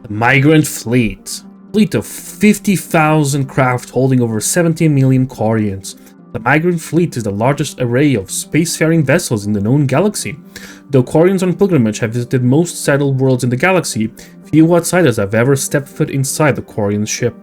The Migrant Fleet. Fleet of 50,000 craft holding over 17 million Quarians. The Migrant Fleet is the largest array of spacefaring vessels in the known galaxy. Though Quarians on pilgrimage have visited most settled worlds in the galaxy, few outsiders have ever stepped foot inside the Quarian ship.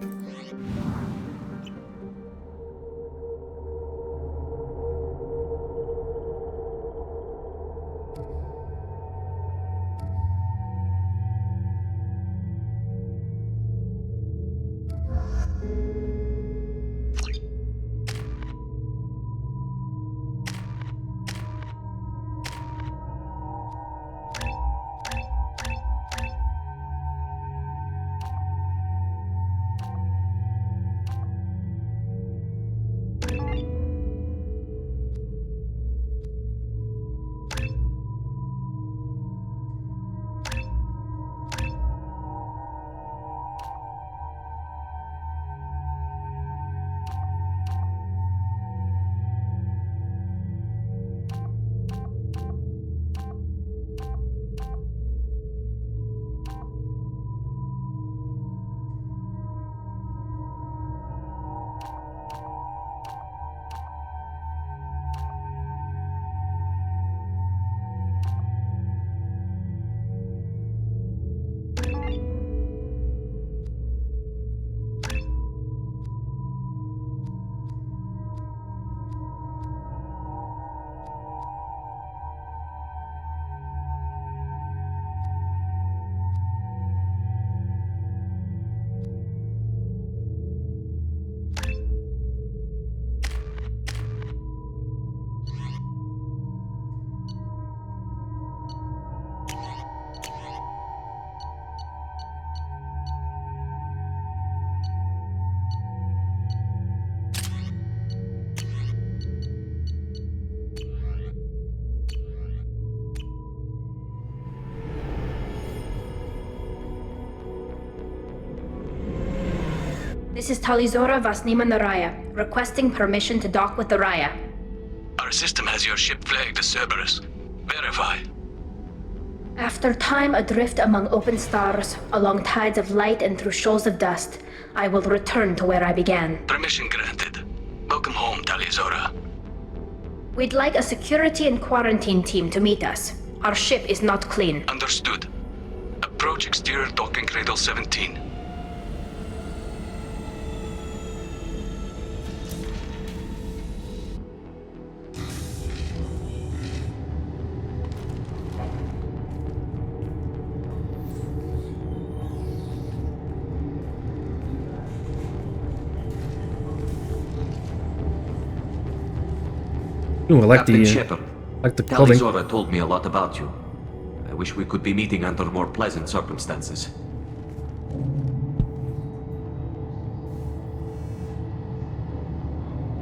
This is Talizora Vasnima Naraya, requesting permission to dock with the Raya. Our system has your ship flagged as Cerberus. Verify. After time adrift among open stars, along tides of light and through shoals of dust, I will return to where I began. Permission granted. Welcome home, Talizora. We'd like a security and quarantine team to meet us. Our ship is not clean. Understood. Approach exterior docking cradle 17. Ooh, I like Captain the Shepard, clothing. Talizora told me a lot about you. I wish we could be meeting under more pleasant circumstances.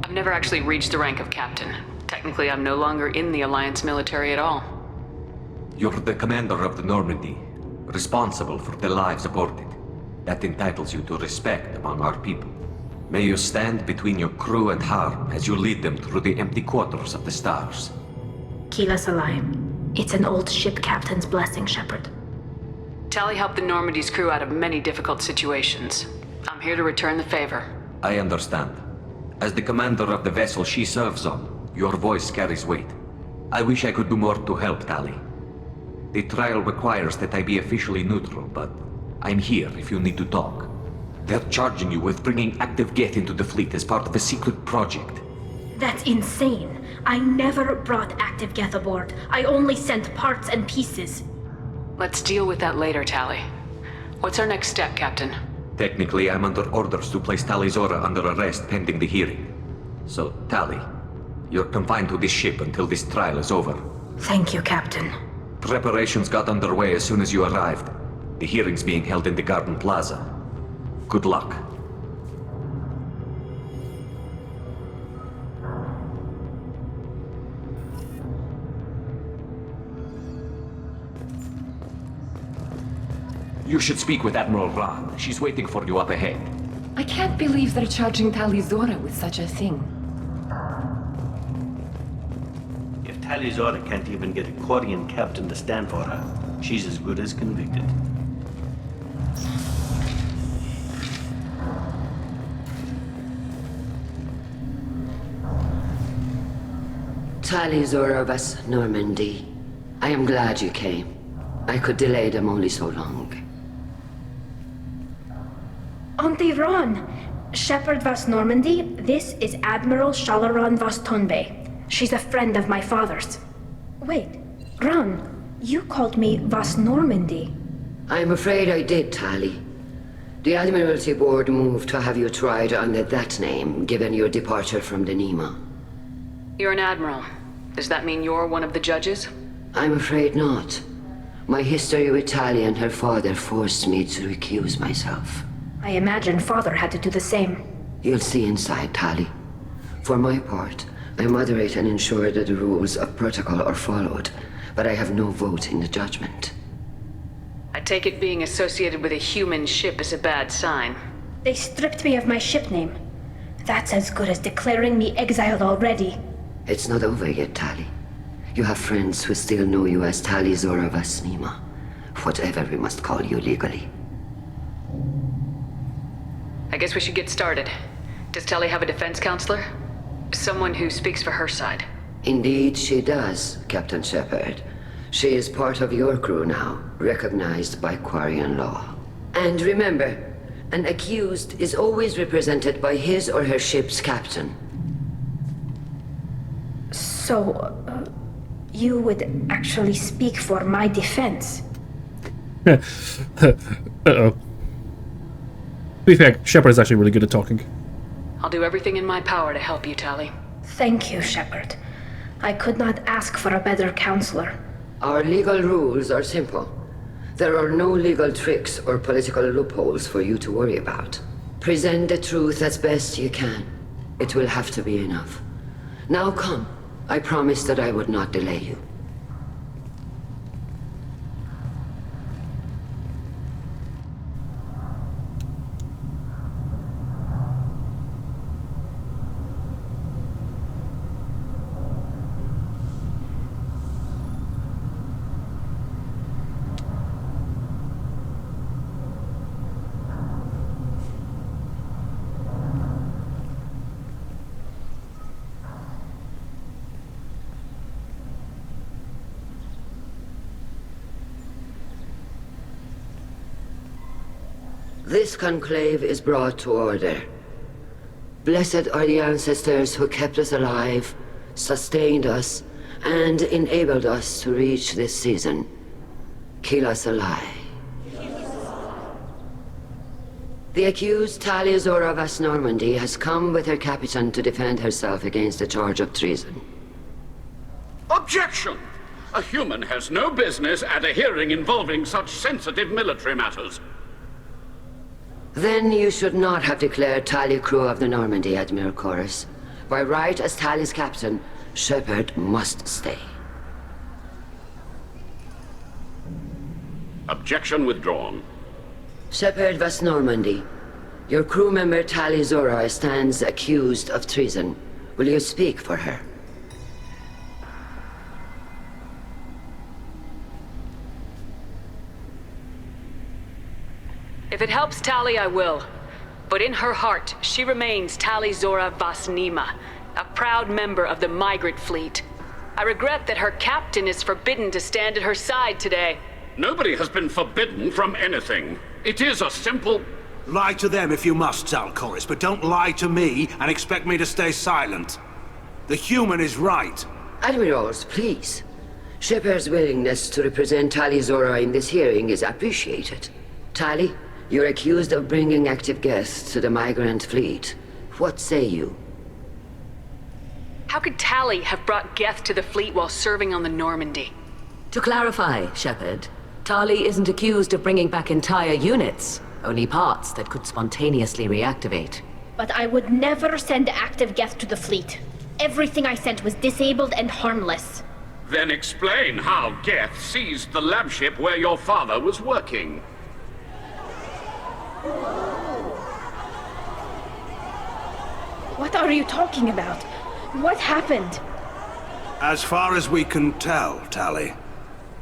I've never actually reached the rank of captain. Technically, I'm no longer in the Alliance military at all. You're the commander of the Normandy, responsible for the lives aboard it. That entitles you to respect among our people. May you stand between your crew and harm as you lead them through the empty quarters of the stars. Kila Salayim. It's an old ship captain's blessing, Shepard. Tali helped the Normandy's crew out of many difficult situations. I'm here to return the favor. I understand. As the commander of the vessel she serves on, your voice carries weight. I wish I could do more to help, Tali. The trial requires that I be officially neutral, but I'm here if you need to talk. They're charging you with bringing active Geth into the fleet as part of a secret project. That's insane. I never brought active Geth aboard. I only sent parts and pieces. Let's deal with that later, Tali. What's our next step, Captain? Technically, I'm under orders to place Talizora under arrest pending the hearing. So, Tali, you're confined to this ship until this trial is over. Thank you, Captain. Preparations got underway as soon as you arrived. The hearing's being held in the Garden Plaza. Good luck. You should speak with Admiral Ran. She's waiting for you up ahead. I can't believe they're charging Talizora with such a thing. If Talizora can't even get a Quarian captain to stand for her, she's as good as convicted. Tali Zora Vas Normandy. I am glad you came. I could delay them only so long. Auntie Ron! Shepherd Vas Normandy, this is Admiral Shalaron Vas Tonbe. She's a friend of my father's. Wait, Ron, you called me Vas Normandy. I'm afraid I did, Tali. The Admiralty Board moved to have you tried under that name, given your departure from the Nima. You're an admiral. Does that mean you're one of the judges? I'm afraid not. My history with Tali and her father forced me to recuse myself. I imagine father had to do the same. You'll see inside, Tali. For my part, I moderate and ensure that the rules of protocol are followed, but I have no vote in the judgment. I take it being associated with a human ship is a bad sign. They stripped me of my ship name. That's as good as declaring me exiled already. It's not over yet, Tali. You have friends who still know you as Tali Zora Vas Nima, whatever we must call you legally. I guess we should get started. Does Tali have a defense counselor? Someone who speaks for her side. Indeed she does, Captain Shepard. She is part of your crew now, recognized by Quarian law. And remember, an accused is always represented by his or her ship's captain. So, you would actually speak for my defense? Uh-oh. To be fair, Shepard is actually really good at talking. I'll do everything in my power to help you, Tali. Thank you, Shepard. I could not ask for a better counselor. Our legal rules are simple. There are no legal tricks or political loopholes for you to worry about. Present the truth as best you can. It will have to be enough. Now come. I promised that I would not delay you. This conclave is brought to order. Blessed are the ancestors who kept us alive, sustained us, and enabled us to reach this season. Kill us alive. The accused Tali Zora Vas Normandy has come with her captain to defend herself against a charge of treason. Objection! A human has no business at a hearing involving such sensitive military matters. Then you should not have declared Tali crew of the Normandy, Admiral Chorus. By right as Tali's captain, Shepard must stay. Objection withdrawn. Shepard Vas Normandy, your crew member Tali Zora stands accused of treason. Will you speak for her? If it helps Tali, I will. But in her heart, she remains Tali Zora Vas Nima, a proud member of the migrant fleet. I regret that her captain is forbidden to stand at her side today. Nobody has been forbidden from anything. It is a simple... Lie to them if you must, Zalcoris, but don't lie to me and expect me to stay silent. The human is right. Admirals, please. Shepard's willingness to represent Tali Zora in this hearing is appreciated. Tali, you're accused of bringing active guests to the migrant fleet. What say you? How could Tali have brought Geth to the fleet while serving on the Normandy? To clarify, Shepard, Tali isn't accused of bringing back entire units, only parts that could spontaneously reactivate. But I would never send active Geth to the fleet. Everything I sent was disabled and harmless. Then explain how Geth seized the lab ship where your father was working. What are you talking about? What happened? As far as we can tell, Tali,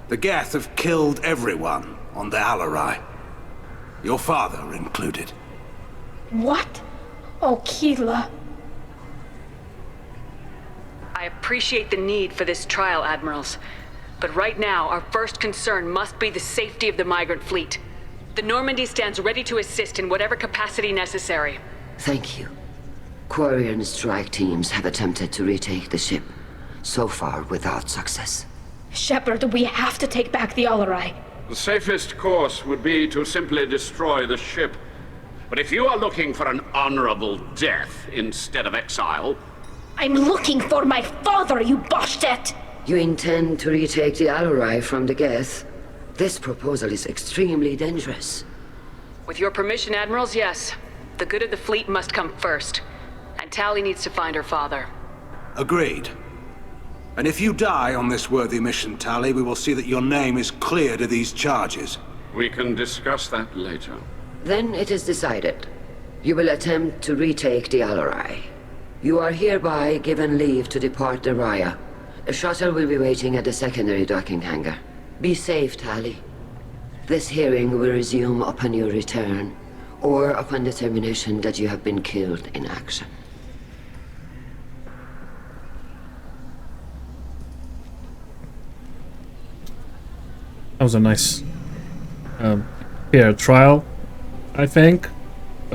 the Geth have killed everyone on the Alarai. Your father included. What? Oh, Keela. I appreciate the need for this trial, Admirals. But right now, our first concern must be the safety of the migrant fleet. The Normandy stands ready to assist in whatever capacity necessary. Thank you. Quarian strike teams have attempted to retake the ship, so far without success. Shepard, we have to take back the Alarai. The safest course would be to simply destroy the ship. But if you are looking for an honorable death instead of exile... I'm looking for my father, you bastet! You intend to retake the Alarai from the Geth? This proposal is extremely dangerous. With your permission, Admirals, yes. The good of the fleet must come first. And Tali needs to find her father. Agreed. And if you die on this worthy mission, Tali, we will see that your name is cleared of these charges. We can discuss that later. Then it is decided. You will attempt to retake the Alarai. You are hereby given leave to depart the Raya. A shuttle will be waiting at the secondary docking hangar. Be safe, Tali. This hearing will resume upon your return, or upon determination that you have been killed in action. That was a nice fair trial, I think.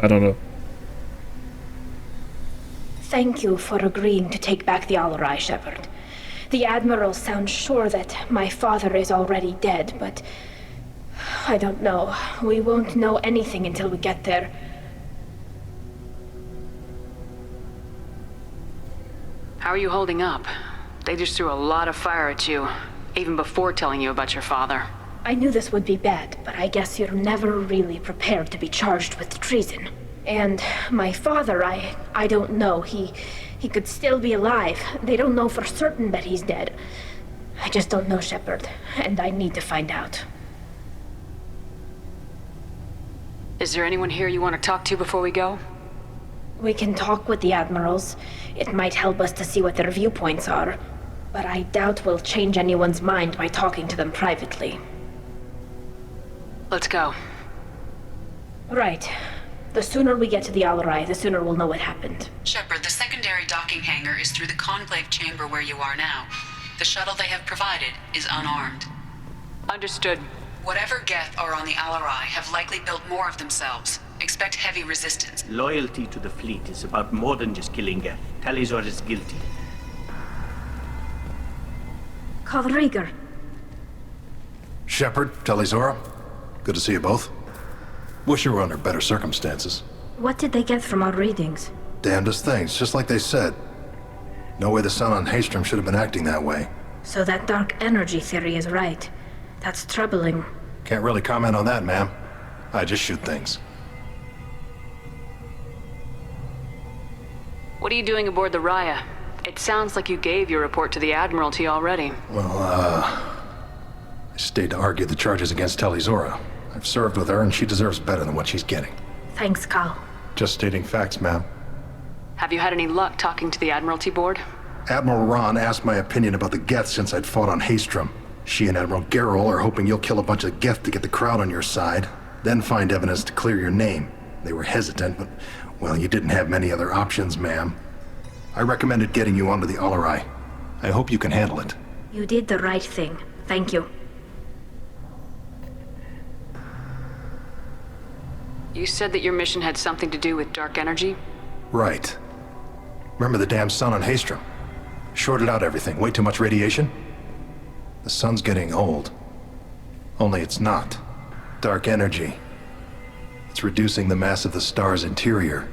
I don't know. Thank you for agreeing to take back the Alarai, Shepard. The Admiral sounds sure that my father is already dead, but... I don't know. We won't know anything until we get there. How are you holding up? They just threw a lot of fire at you, even before telling you about your father. I knew this would be bad, but I guess you're never really prepared to be charged with treason. And my father, I don't know. He could still be alive. They don't know for certain that he's dead. I just don't know, Shepard, and I need to find out. Is there anyone here you want to talk to before we go? We can talk with the Admirals. It might help us to see what their viewpoints are. But I doubt we'll change anyone's mind by talking to them privately. Let's go. Right. The sooner we get to the Alarai, the sooner we'll know what happened. Shepard, the secondary docking hangar is through the conclave chamber where you are now. The shuttle they have provided is unarmed. Understood. Whatever Geth are on the Alarai have likely built more of themselves. Expect heavy resistance. Loyalty to the fleet is about more than just killing Geth. Talizor is guilty. Calriger. Shepard, Talizora, good to see you both. Wish you were under better circumstances. What did they get from our readings? Damnedest things, just like they said. No way the sun on Haystrom should have been acting that way. So that dark energy theory is right. That's troubling. Can't really comment on that, ma'am. I just shoot things. What are you doing aboard the Raya? It sounds like you gave your report to the Admiralty already. Well, I stayed to argue the charges against Talizora. I've served with her, and she deserves better than what she's getting. Thanks, Cal. Just stating facts, ma'am. Have you had any luck talking to the Admiralty board? Admiral Ron asked my opinion about the Geth since I'd fought on Haystrom. She and Admiral Garrel are hoping you'll kill a bunch of Geth to get the crowd on your side, then find evidence to clear your name. They were hesitant, but, well, you didn't have many other options, ma'am. I recommended getting you onto the Alarai. I hope you can handle it. You did the right thing. Thank you. You said that your mission had something to do with dark energy? Right. Remember the damn sun on Haystrom? Shorted out everything. Way too much radiation? The sun's getting old. Only it's not. Dark energy. It's reducing the mass of the star's interior.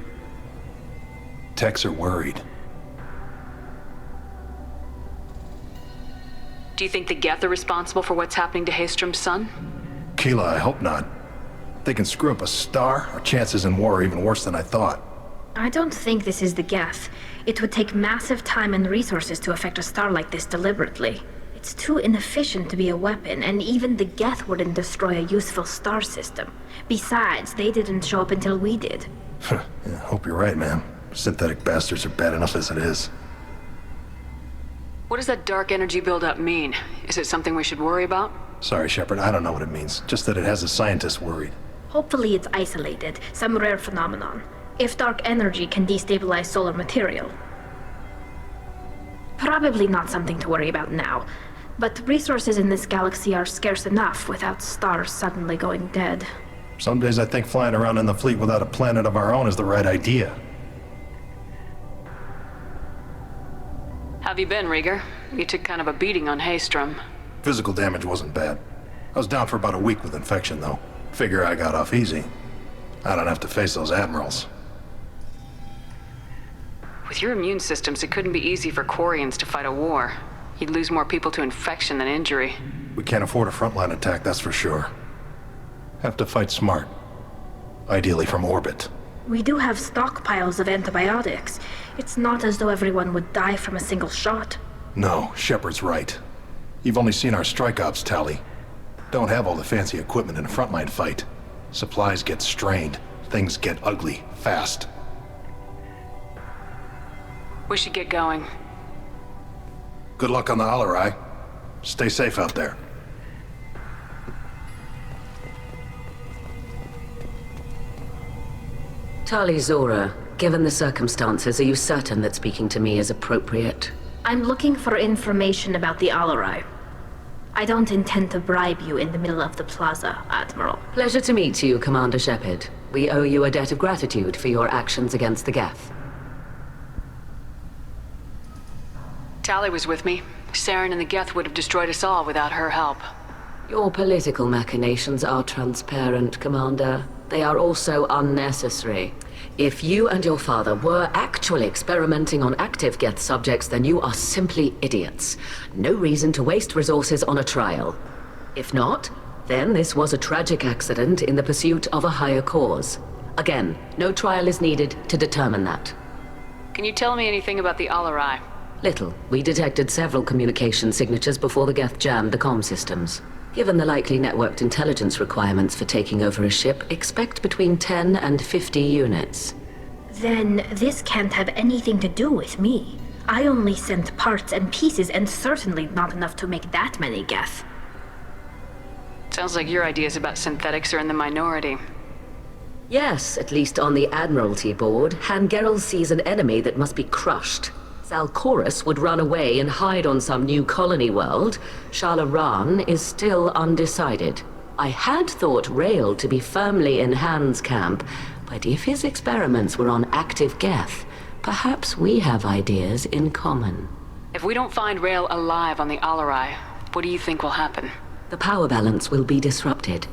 Techs are worried. Do you think the Geth are responsible for what's happening to Haystrom's sun? Keela, I hope not. They can screw up a star. Our chances in war are even worse than I thought. I don't think this is the Geth. It would take massive time and resources to affect a star like this deliberately. It's too inefficient to be a weapon, and even the Geth wouldn't destroy a useful star system. Besides, they didn't show up until we did. Yeah, hope you're right, ma'am. Synthetic bastards are bad enough as it is. What does that dark energy buildup mean? Is it something we should worry about? Sorry, Shepard, I don't know what it means. Just that it has the scientists worried. Hopefully it's isolated, some rare phenomenon. If dark energy can destabilize solar material. Probably not something to worry about now, but resources in this galaxy are scarce enough without stars suddenly going dead. Some days I think flying around in the fleet without a planet of our own is the right idea. Have you been, Rieger? You took kind of a beating on Haystrom. Physical damage wasn't bad. I was down for about a week with infection, though. Figure I got off easy. I don't have to face those admirals. With your immune systems, it couldn't be easy for Quarians to fight a war. You'd lose more people to infection than injury. We can't afford a frontline attack, that's for sure. Have to fight smart. Ideally from orbit. We do have stockpiles of antibiotics. It's not as though everyone would die from a single shot. No, Shepard's right. You've only seen our strike ops tally. Don't have all the fancy equipment in a frontline fight. Supplies get strained. Things get ugly, fast. We should get going. Good luck on the Alarai. Stay safe out there. Tali Zora, given the circumstances, are you certain that speaking to me is appropriate? I'm looking for information about the Alarai. I don't intend to bribe you in the middle of the plaza, Admiral. Pleasure to meet you, Commander Shepard. We owe you a debt of gratitude for your actions against the Geth. Tali was with me. Saren and the Geth would have destroyed us all without her help. Your political machinations are transparent, Commander. They are also unnecessary. If you and your father were actually experimenting on active Geth subjects, then you are simply idiots. No reason to waste resources on a trial. If not, then this was a tragic accident in the pursuit of a higher cause. Again, no trial is needed to determine that. Can you tell me anything about the Alarai? Little. We detected several communication signatures before the Geth jammed the comm systems. Given the likely networked intelligence requirements for taking over a ship, expect between 10 and 50 units. Then this can't have anything to do with me. I only sent parts and pieces, and certainly not enough to make that many Geth. Sounds like your ideas about synthetics are in the minority. Yes, at least on the Admiralty board, Han Gerrel sees an enemy that must be crushed. Zalcorus would run away and hide on some new colony world. Shala Ran is still undecided. I had thought Rael to be firmly in Han's camp, but if his experiments were on active Geth, perhaps we have ideas in common. If we don't find Rael alive on the Alarai, what do you think will happen? The power balance will be disrupted.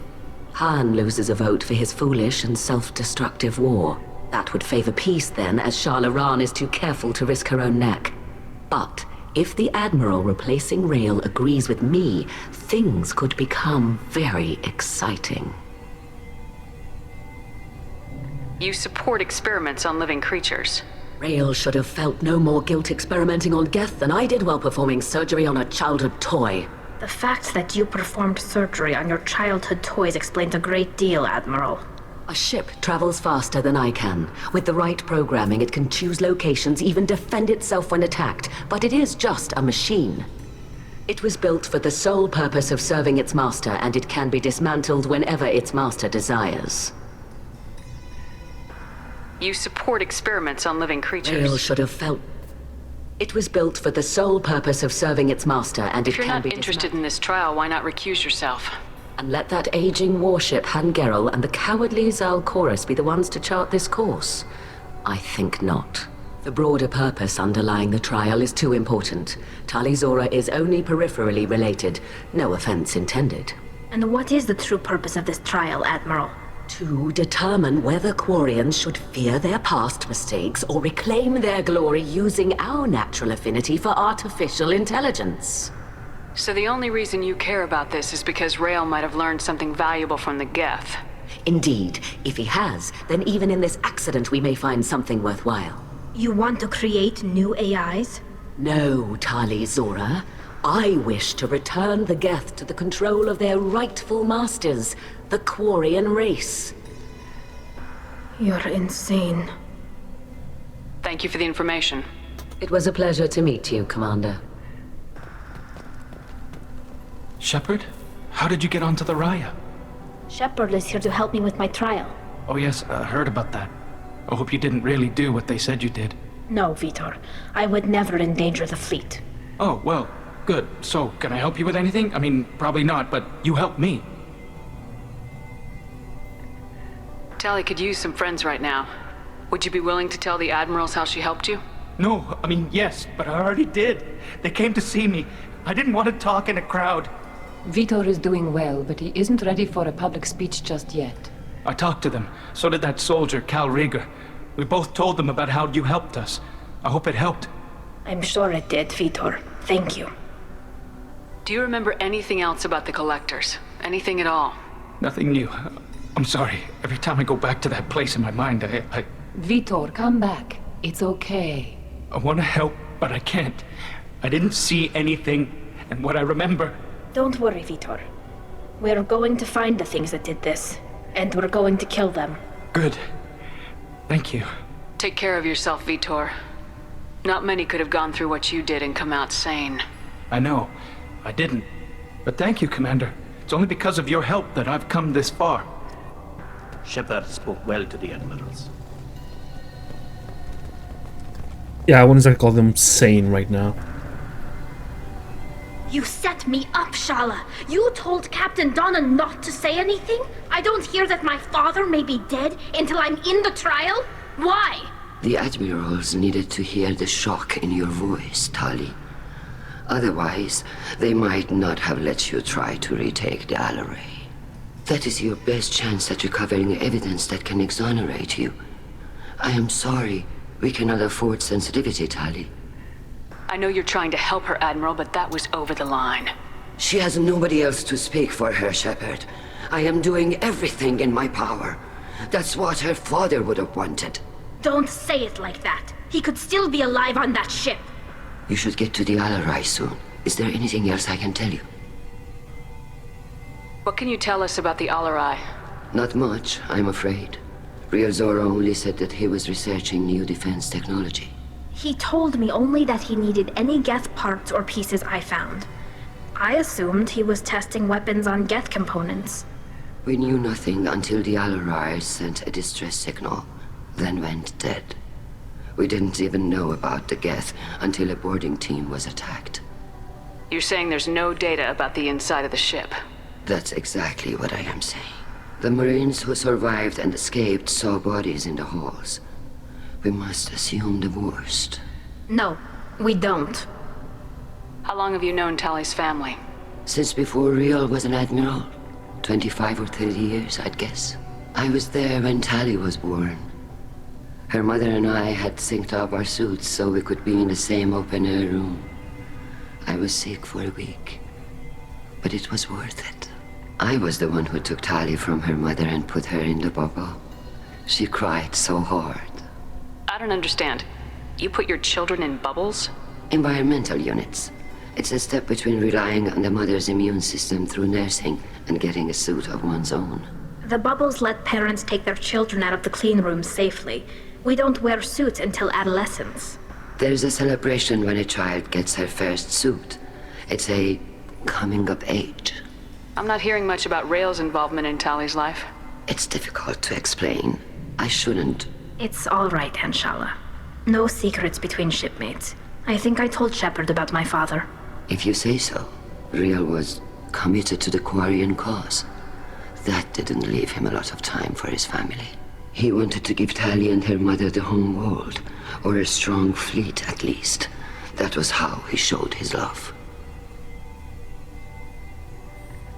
Han loses a vote for his foolish and self-destructive war. That would favor peace then, as Shala Ran is too careful to risk her own neck. But if the Admiral replacing Rael agrees with me, things could become very exciting. You support experiments on living creatures. Rael should have felt no more guilt experimenting on Geth than I did while performing surgery on a childhood toy. The fact that you performed surgery on your childhood toys explains a great deal, Admiral. A ship travels faster than I can. With the right programming, it can choose locations, even defend itself when attacked. But it is just a machine. It was built for the sole purpose of serving its master, and it can be dismantled whenever its master desires. You support experiments on living creatures. Rael should have felt... It was built for the sole purpose of serving its master, and it can be... If you're not interested in this trial, why not recuse yourself? And let that aging warship Han Gerrel and the cowardly Zalcorus be the ones to chart this course? I think not. The broader purpose underlying the trial is too important. Tali Zora is only peripherally related. No offense intended. And what is the true purpose of this trial, Admiral? To determine whether Quarians should fear their past mistakes or reclaim their glory using our natural affinity for artificial intelligence. So the only reason you care about this is because Rael might have learned something valuable from the Geth. Indeed. If he has, then even in this accident we may find something worthwhile. You want to create new AIs? No, Tali Zora. I wish to return the Geth to the control of their rightful masters, the Quarian race. You're insane. Thank you for the information. It was a pleasure to meet you, Commander. Shepard? How did you get onto the Raya? Shepard is here to help me with my trial. Oh yes, I heard about that. I hope you didn't really do what they said you did. No, Vitor. I would never endanger the fleet. Oh, well, good. So, can I help you with anything? I mean, probably not, but you helped me. Tali could use some friends right now. Would you be willing to tell the Admirals how she helped you? No, I mean, yes, but I already did. They came to see me. I didn't want to talk in a crowd. Vitor is doing well, but he isn't ready for a public speech just yet. I talked to them. So did that soldier, Cal Rieger. We both told them about how you helped us. I hope it helped. I'm sure it did, Vitor. Thank you. Do you remember anything else about the Collectors? Anything at all? Nothing new. I'm sorry. Every time I go back to that place in my mind, I... Vitor, come back. It's okay. I want to help, but I can't. I didn't see anything, and what I remember... Don't worry, Vitor. We're going to find the things that did this, and we're going to kill them. Good. Thank you. Take care of yourself, Vitor. Not many could have gone through what you did and come out sane. I know. I didn't. But thank you, Commander. It's only because of your help that I've come this far. Shepard spoke well to the Admirals. Yeah, I wouldn't call them sane right now. You set me up, Shala. You told Captain Donna not to say anything? I don't hear that my father may be dead until I'm in the trial? Why? The Admirals needed to hear the shock in your voice, Tali. Otherwise, they might not have let you try to retake the Alaray. That is your best chance at recovering evidence that can exonerate you. I am sorry. We cannot afford sensitivity, Tali. I know you're trying to help her, Admiral, but that was over the line. She has nobody else to speak for her, Shepard. I am doing everything in my power. That's what her father would have wanted. Don't say it like that. He could still be alive on that ship. You should get to the Alarai soon. Is there anything else I can tell you? What can you tell us about the Alarai? Not much, I'm afraid. Real Zora only said that he was researching new defense technology. He told me only that he needed any Geth parts or pieces I found. I assumed he was testing weapons on Geth components. We knew nothing until the Alarai sent a distress signal, then went dead. We didn't even know about the Geth until a boarding team was attacked. You're saying there's no data about the inside of the ship? That's exactly what I am saying. The Marines who survived and escaped saw bodies in the halls. We must assume the worst. No, we don't. How long have you known Tali's family? Since before Real was an admiral. 25 or 30 years, I'd guess. I was there when Tali was born. Her mother and I had synced up our suits so we could be in the same open-air room. I was sick for a week, but it was worth it. I was the one who took Tali from her mother and put her in the bubble. She cried so hard. I don't understand. You put your children in bubbles? Environmental units. It's a step between relying on the mother's immune system through nursing and getting a suit of one's own. The bubbles let parents take their children out of the clean rooms safely. We don't wear suits until adolescence. There's a celebration when a child gets her first suit. It's a coming of age. I'm not hearing much about Rail's involvement in Tali's life. It's difficult to explain. I shouldn't. It's all right, Anshala. No secrets between shipmates. I think I told Shepard about my father. If you say so. Real was committed to the Quarian cause. That didn't leave him a lot of time for his family. He wanted to give Tali and her mother the home world, or a strong fleet at least. That was how he showed his love.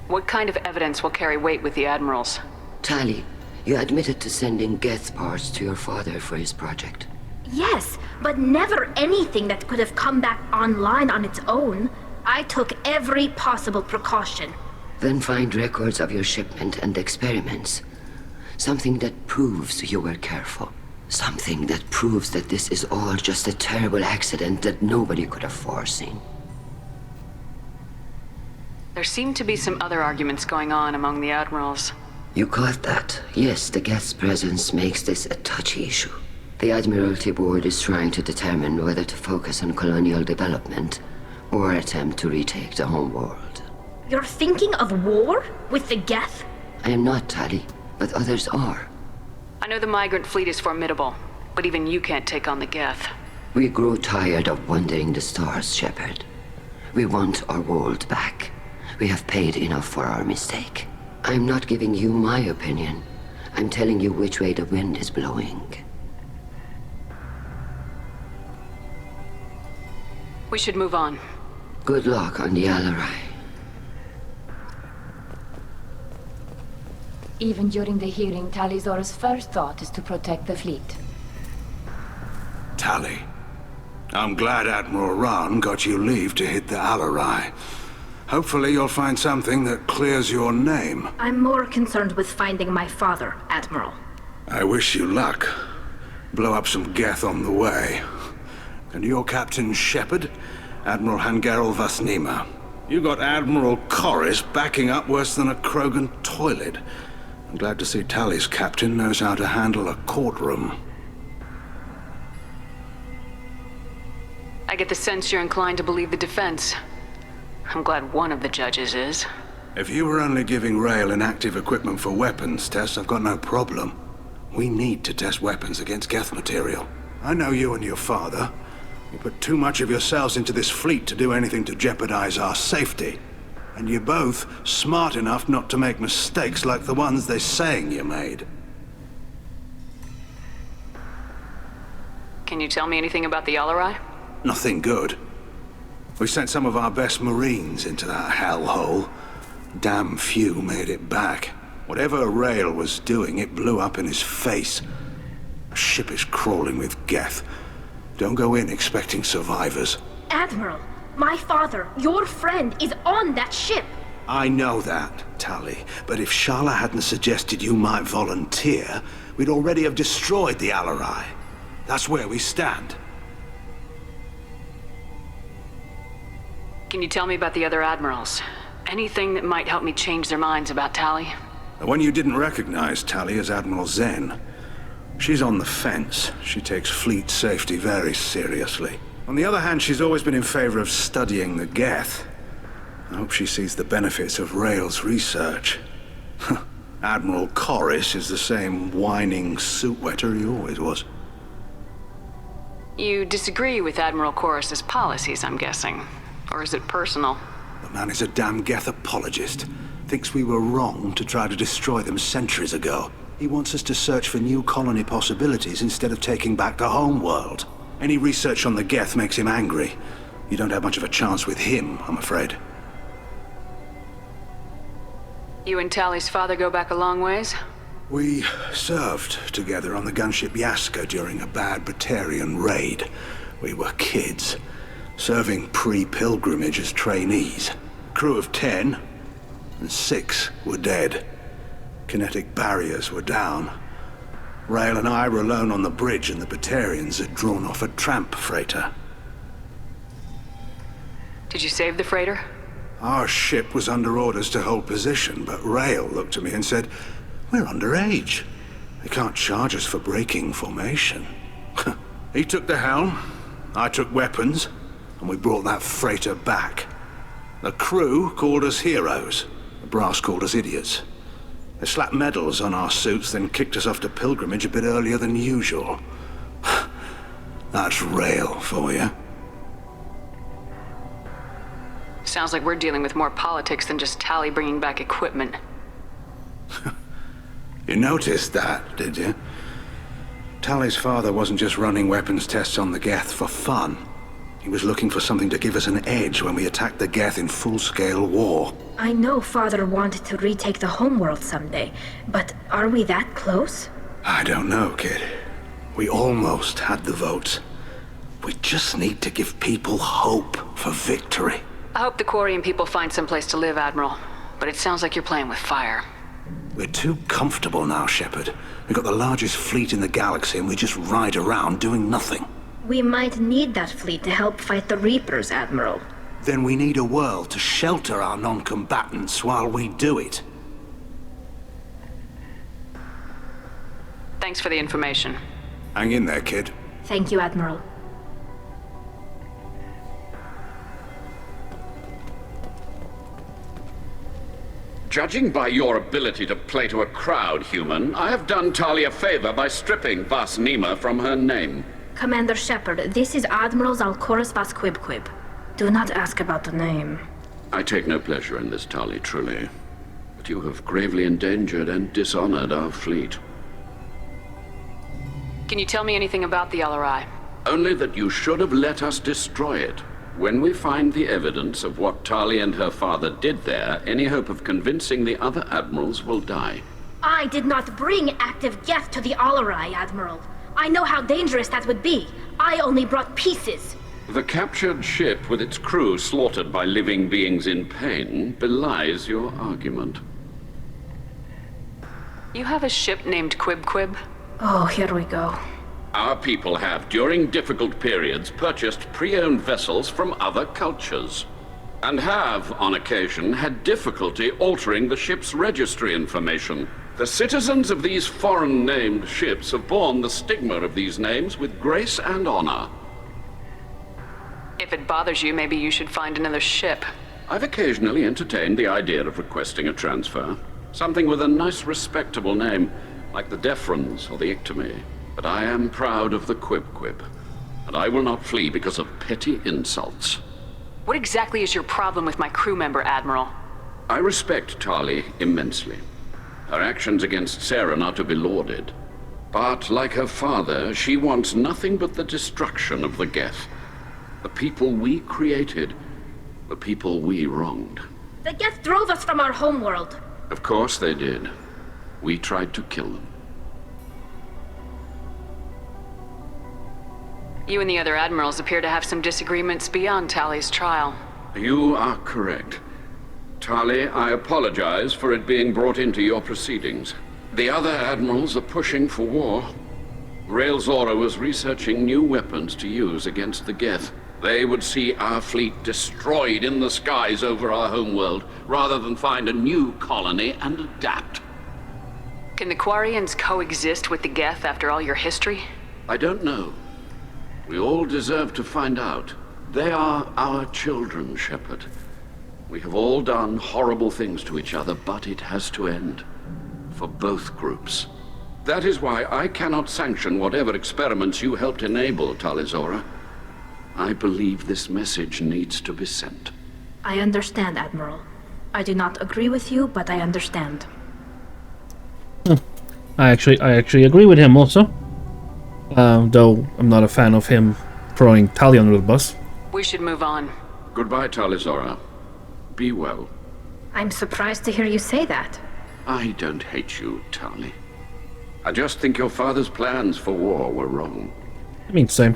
What kind of evidence will carry weight with the Admirals? Tali, you admitted to sending Geth parts to your father for his project. Yes, but never anything that could have come back online on its own. I took every possible precaution. Then find records of your shipment and experiments. Something that proves you were careful. Something that proves that this is all just a terrible accident that nobody could have foreseen. There seem to be some other arguments going on among the Admirals. You caught that. Yes, the Geth's presence makes this a touchy issue. The Admiralty Board is trying to determine whether to focus on colonial development or attempt to retake the home world. You're thinking of war? With the Geth? I am not, Tali, but others are. I know the migrant fleet is formidable, but even you can't take on the Geth. We grow tired of wandering the stars, Shepard. We want our world back. We have paid enough for our mistake. I'm not giving you my opinion. I'm telling you which way the wind is blowing. We should move on. Good luck on the Alarai. Even during the hearing, Tali Zora's first thought is to protect the fleet. Tali, I'm glad Admiral Rahn got you leave to hit the Alarai. Hopefully you'll find something that clears your name. I'm more concerned with finding my father, Admiral. I wish you luck. Blow up some Geth on the way. And your Captain Shepard, Admiral Hangarel Vasnima. You got Admiral Corris backing up worse than a Krogan toilet. I'm glad to see Tali's captain knows how to handle a courtroom. I get the sense you're inclined to believe the defense. I'm glad one of the judges is. If you were only giving Rail inactive equipment for weapons tests, I've got no problem. We need to test weapons against Geth material. I know you and your father. You put too much of yourselves into this fleet to do anything to jeopardize our safety. And you're both smart enough not to make mistakes like the ones they're saying you made. Can you tell me anything about the Alarai? Nothing good. We sent some of our best Marines into that hellhole. Damn few made it back. Whatever Rail was doing, it blew up in his face. The ship is crawling with Geth. Don't go in expecting survivors. Admiral, my father, your friend, is on that ship. I know that, Tali, but if Shala hadn't suggested you might volunteer, we'd already have destroyed the Alarai. That's where we stand. Can you tell me about the other admirals? Anything that might help me change their minds about Tali? The one you didn't recognize, Tali, is Admiral Zen. She's on the fence. She takes fleet safety very seriously. On the other hand, she's always been in favor of studying the Geth. I hope she sees the benefits of Rail's research. Admiral Corris is the same whining suit wetter he always was. You disagree with Admiral Corris's policies, I'm guessing. Or is it personal? The man is a damn Geth apologist. Thinks we were wrong to try to destroy them centuries ago. He wants us to search for new colony possibilities instead of taking back the home world. Any research on the Geth makes him angry. You don't have much of a chance with him, I'm afraid. You and Tali's father go back a long ways? We served together on the gunship Yaska during a bad Batarian raid. We were kids, serving pre-pilgrimage as trainees. Crew of 10, and 6 were dead. Kinetic barriers were down. Rail and I were alone on the bridge, and the Batarians had drawn off a tramp freighter. Did you save the freighter? Our ship was under orders to hold position, but Rail looked at me and said, "We're underage. They can't charge us for breaking formation." He took the helm, I took weapons, and we brought that freighter back. The crew called us heroes. The brass called us idiots. They slapped medals on our suits, then kicked us off to pilgrimage a bit earlier than usual. That's Rail for you. Sounds like we're dealing with more politics than just Tali bringing back equipment. You noticed that, did you? Tali's father wasn't just running weapons tests on the Geth for fun. He was looking for something to give us an edge when we attacked the Geth in full-scale war. I know Father wanted to retake the homeworld someday, but are we that close? I don't know, kid. We almost had the votes. We just need to give people hope for victory. I hope the Quarian people find some place to live, Admiral. But it sounds like you're playing with fire. We're too comfortable now, Shepard. We've got the largest fleet in the galaxy and we just ride around doing nothing. We might need that fleet to help fight the Reapers, Admiral. Then we need a world to shelter our non-combatants while we do it. Thanks for the information. Hang in there, kid. Thank you, Admiral. Judging by your ability to play to a crowd, human, I have done Tali a favor by stripping Vas Nima from her name. Commander Shepard, this is Admiral Zalkoris Vas Quibquib. Do not ask about the name. I take no pleasure in this, Tali, truly. But you have gravely endangered and dishonored our fleet. Can you tell me anything about the LRI? Only that you should have let us destroy it. When we find the evidence of what Tali and her father did there, any hope of convincing the other admirals will die. I did not bring active Geth to the Alarai, Admiral. I know how dangerous that would be. I only brought pieces. The captured ship with its crew slaughtered by living beings in pain belies your argument. You have a ship named Quibquib? Oh, here we go. Our people have, during difficult periods, purchased pre-owned vessels from other cultures, and have, on occasion, had difficulty altering the ship's registry information. The citizens of these foreign-named ships have borne the stigma of these names with grace and honor. If it bothers you, maybe you should find another ship. I've occasionally entertained the idea of requesting a transfer. Something with a nice, respectable name, like the Defrons or the Ictomy. But I am proud of the Quibquib, and I will not flee because of petty insults. What exactly is your problem with my crew member, Admiral? I respect Tali immensely. Her actions against Saren are to be lauded. But, like her father, she wants nothing but the destruction of the Geth. The people we created, the people we wronged. The Geth drove us from our homeworld. Of course they did. We tried to kill them. You and the other admirals appear to have some disagreements beyond Tali's trial. You are correct. Tali, I apologize for it being brought into your proceedings. The other admirals are pushing for war. Rael Zora was researching new weapons to use against the Geth. They would see our fleet destroyed in the skies over our homeworld, rather than find a new colony and adapt. Can the Quarians coexist with the Geth after all your history? I don't know. We all deserve to find out. They are our children, Shepard. We have all done horrible things to each other, but it has to end. For both groups. That is why I cannot sanction whatever experiments you helped enable, Tali Zora. I believe this message needs to be sent. I understand, Admiral. I do not agree with you, but I understand. I actually agree with him also. Though I'm not a fan of him throwing Tali under the bus. We should move on. Goodbye, Tali Zora. Be well. I'm surprised to hear you say that. I don't hate you, Tali. I just think your father's plans for war were wrong. I mean, same.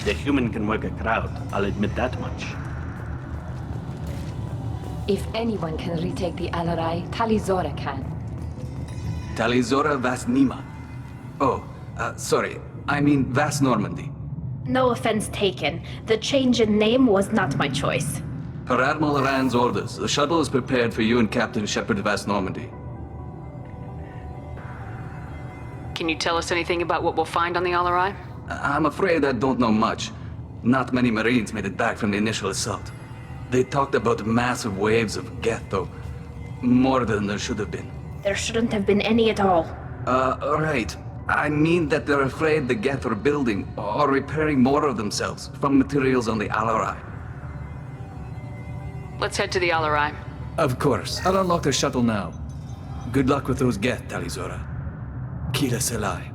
The human can work a crowd, I'll admit that much. If anyone can retake the Alarai, Tali Zora can. Tali Zora Vas Nima. Oh, sorry. I mean Vas Normandy. No offense taken. The change in name was not my choice. Per Admiral Rand's orders, the shuttle is prepared for you and Captain Shepard Vas Normandy. Can you tell us anything about what we'll find on the Alarai? I'm afraid I don't know much. Not many Marines made it back from the initial assault. They talked about massive waves of Geth, though. More than there should have been. There shouldn't have been any at all. Right. I mean that they're afraid the Geth are building or repairing more of themselves from materials on the Alarai. Let's head to the Alarai. Of course. I'll unlock the shuttle now. Good luck with those Geth, Tali Zora. Kila Selai.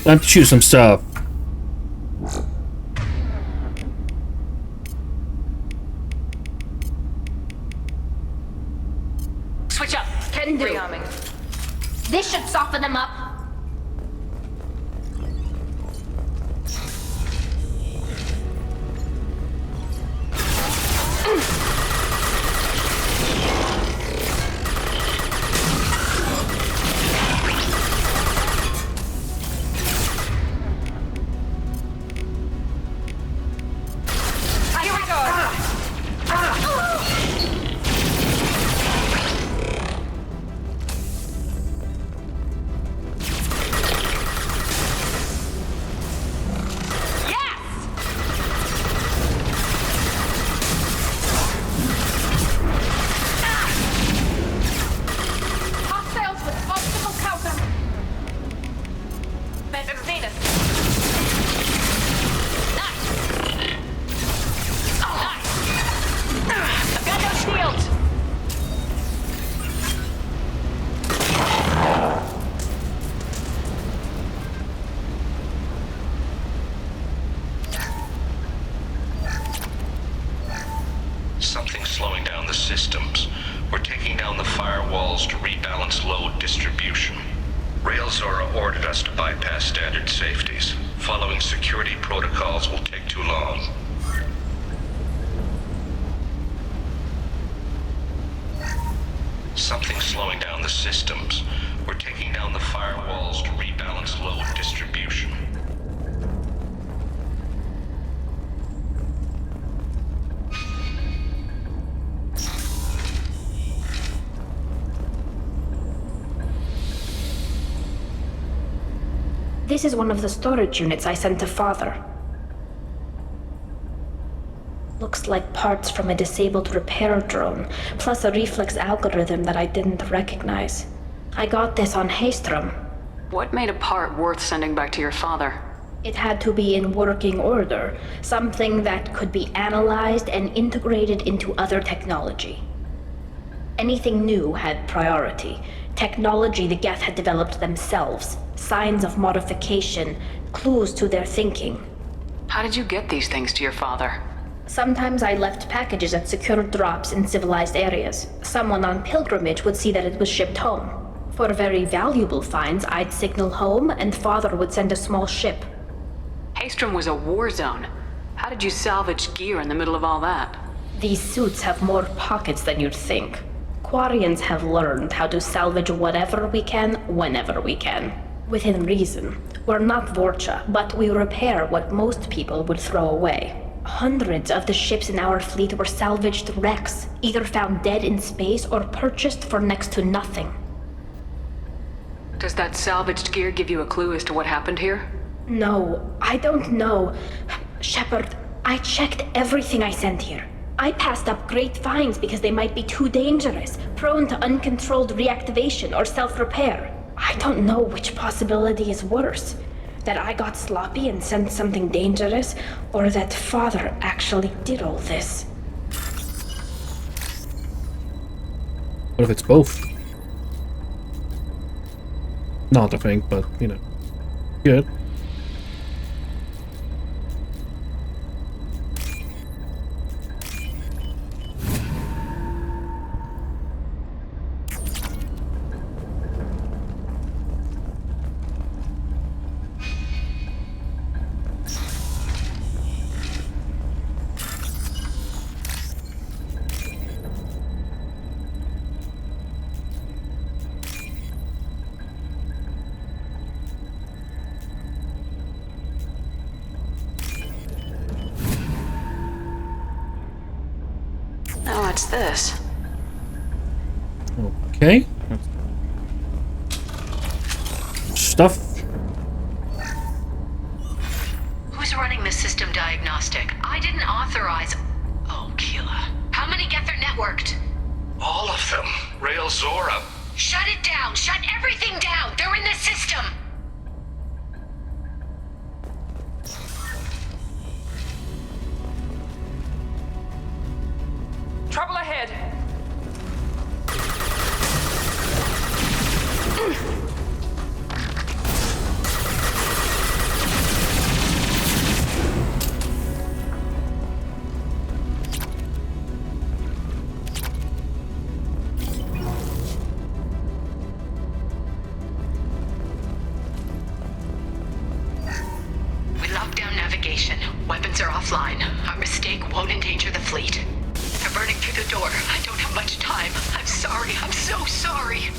Time to shoot some stuff. Switch up. Can do. This should soften them up. Something's slowing down the systems. We're taking down the firewalls to rebalance load distribution. Rail Zora ordered us to bypass standard safeties. Following security protocols will take too long. Something's slowing down the systems. We're taking down the firewalls to rebalance load distribution. This is one of the storage units I sent to Father. Looks like parts from a disabled repair drone, plus a reflex algorithm that I didn't recognize. I got this on Haystrom. What made a part worth sending back to your father? It had to be in working order, something that could be analyzed and integrated into other technology. Anything new had priority. Technology the Geth had developed themselves, signs of modification, clues to their thinking. How did you get these things to your father? Sometimes I left packages at secure drops in civilized areas. Someone on pilgrimage would see that it was shipped home. For very valuable finds, I'd signal home and Father would send a small ship. Haystrom was a war zone. How did you salvage gear in the middle of all that? These suits have more pockets than you'd think. Quarians have learned how to salvage whatever we can, whenever we can. Within reason. We're not Vorcha, but we repair what most people would throw away. Hundreds of the ships in our fleet were salvaged wrecks, either found dead in space or purchased for next to nothing. Does that salvaged gear give you a clue as to what happened here? No, I don't know. Shepard, I checked everything I sent here. I passed up great finds because they might be too dangerous, prone to uncontrolled reactivation or self-repair. I don't know which possibility is worse. That I got sloppy and sent something dangerous, or that Father actually did all this. What if it's both? Not a thing, but, you know. Good. What's this? Okay. Stuff. Who's running the system diagnostic? I didn't authorize... Oh, Keela. How many Geth are networked? All of them. Rail Zora. Shut it down! Shut everything down! They're in the system! Trouble ahead! We locked down navigation. Weapons are offline. Our mistake won't endanger the fleet. They're burning through the door. I don't have much time. I'm sorry. I'm so sorry.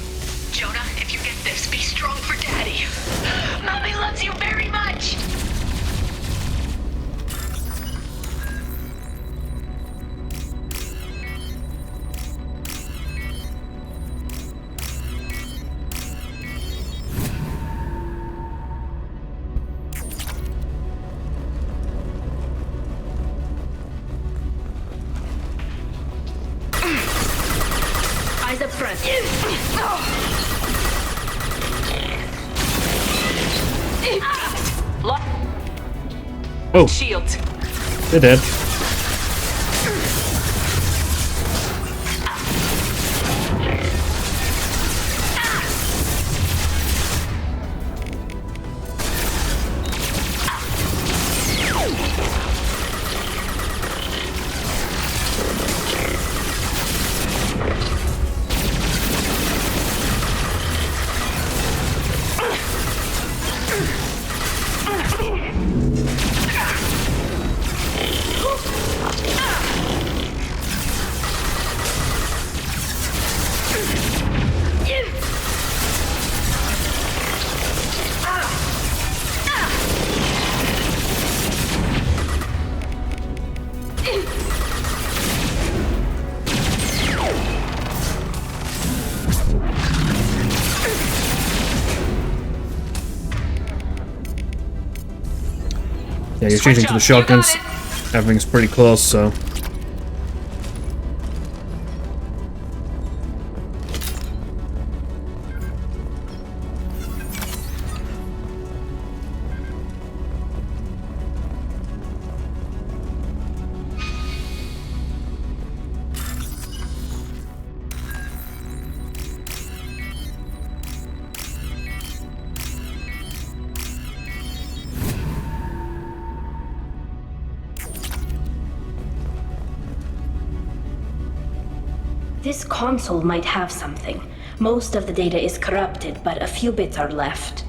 Jonah, if you get this, be strong for Daddy. Mommy loves you very much! Eyes up front. Oh. Shields. They're dead. Yeah, you're changing to the shotguns. Everything's pretty close, so... This console might have something. Most of the data is corrupted, but a few bits are left.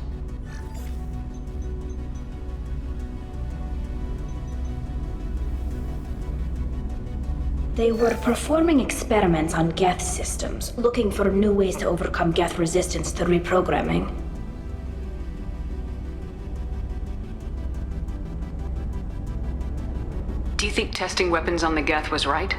They were performing experiments on Geth systems, looking for new ways to overcome Geth resistance to reprogramming. Do you think testing weapons on the Geth was right?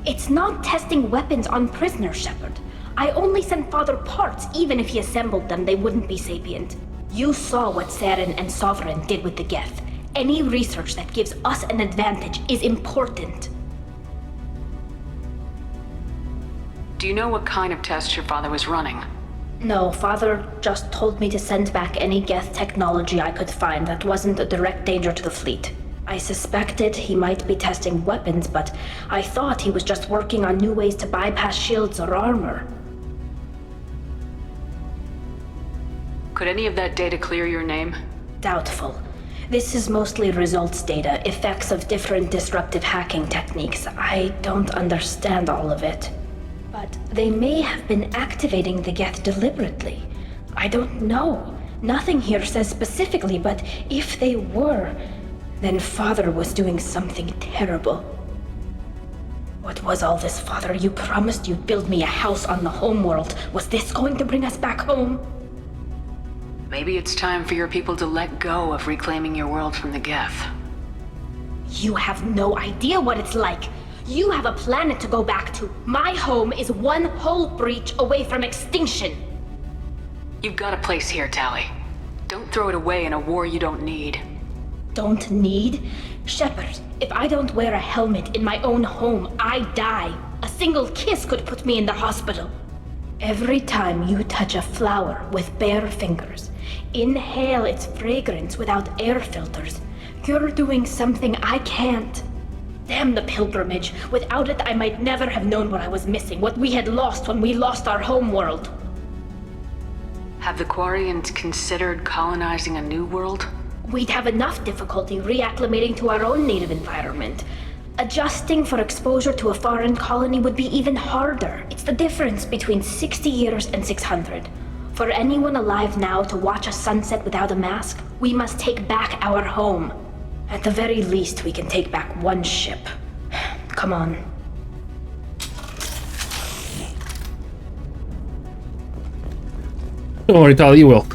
It's not testing weapons on prisoners, Shepard. I only sent Father parts. Even if he assembled them, they wouldn't be sapient. You saw what Saren and Sovereign did with the Geth. Any research that gives us an advantage is important. Do you know what kind of tests your father was running? No, Father just told me to send back any Geth technology I could find that wasn't a direct danger to the fleet. I suspected he might be testing weapons, but I thought he was just working on new ways to bypass shields or armor. Could any of that data clear your name? Doubtful. This is mostly results data, effects of different disruptive hacking techniques. I don't understand all of it. But they may have been activating the Geth deliberately. I don't know. Nothing here says specifically, but if they were, then Father was doing something terrible. What was all this, Father? You promised you'd build me a house on the homeworld. Was this going to bring us back home? Maybe it's time for your people to let go of reclaiming your world from the Geth. You have no idea what it's like. You have a planet to go back to. My home is one hull breach away from extinction. You've got a place here, Tali. Don't throw it away in a war you don't need. Don't need? Shepard, if I don't wear a helmet in my own home, I die. A single kiss could put me in the hospital. Every time you touch a flower with bare fingers, inhale its fragrance without air filters, you're doing something I can't. Damn the pilgrimage. Without it, I might never have known what I was missing, what we had lost when we lost our homeworld. Have the Quarians considered colonizing a new world? We'd have enough difficulty reacclimating to our own native environment. Adjusting for exposure to a foreign colony would be even harder. It's the difference between 60 years and 600. For anyone alive now to watch a sunset without a mask, we must take back our home. At the very least, we can take back one ship. Come on. Don't worry, Tali, you will.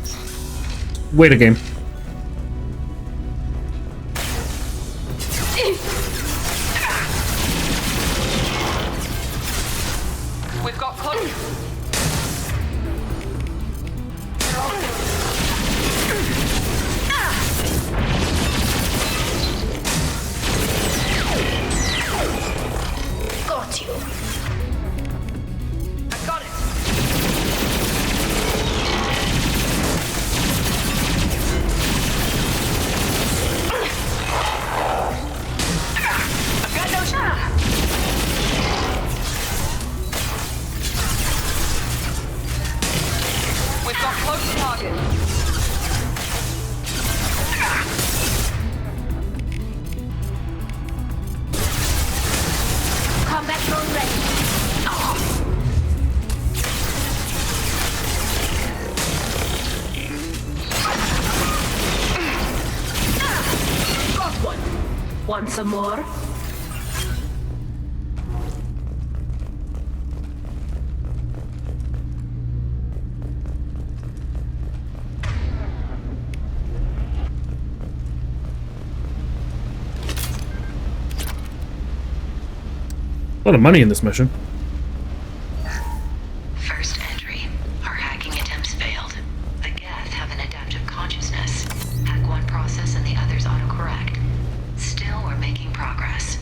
Wait a game. We've got close. Got you. I got it. I've got no shot. We've got close target. Combat drone ready. Got one. Want some more? A lot of money in this mission. First entry. Our hacking attempts failed. The Geth have an adaptive consciousness. Hack one process and the others autocorrect. Still, we're making progress.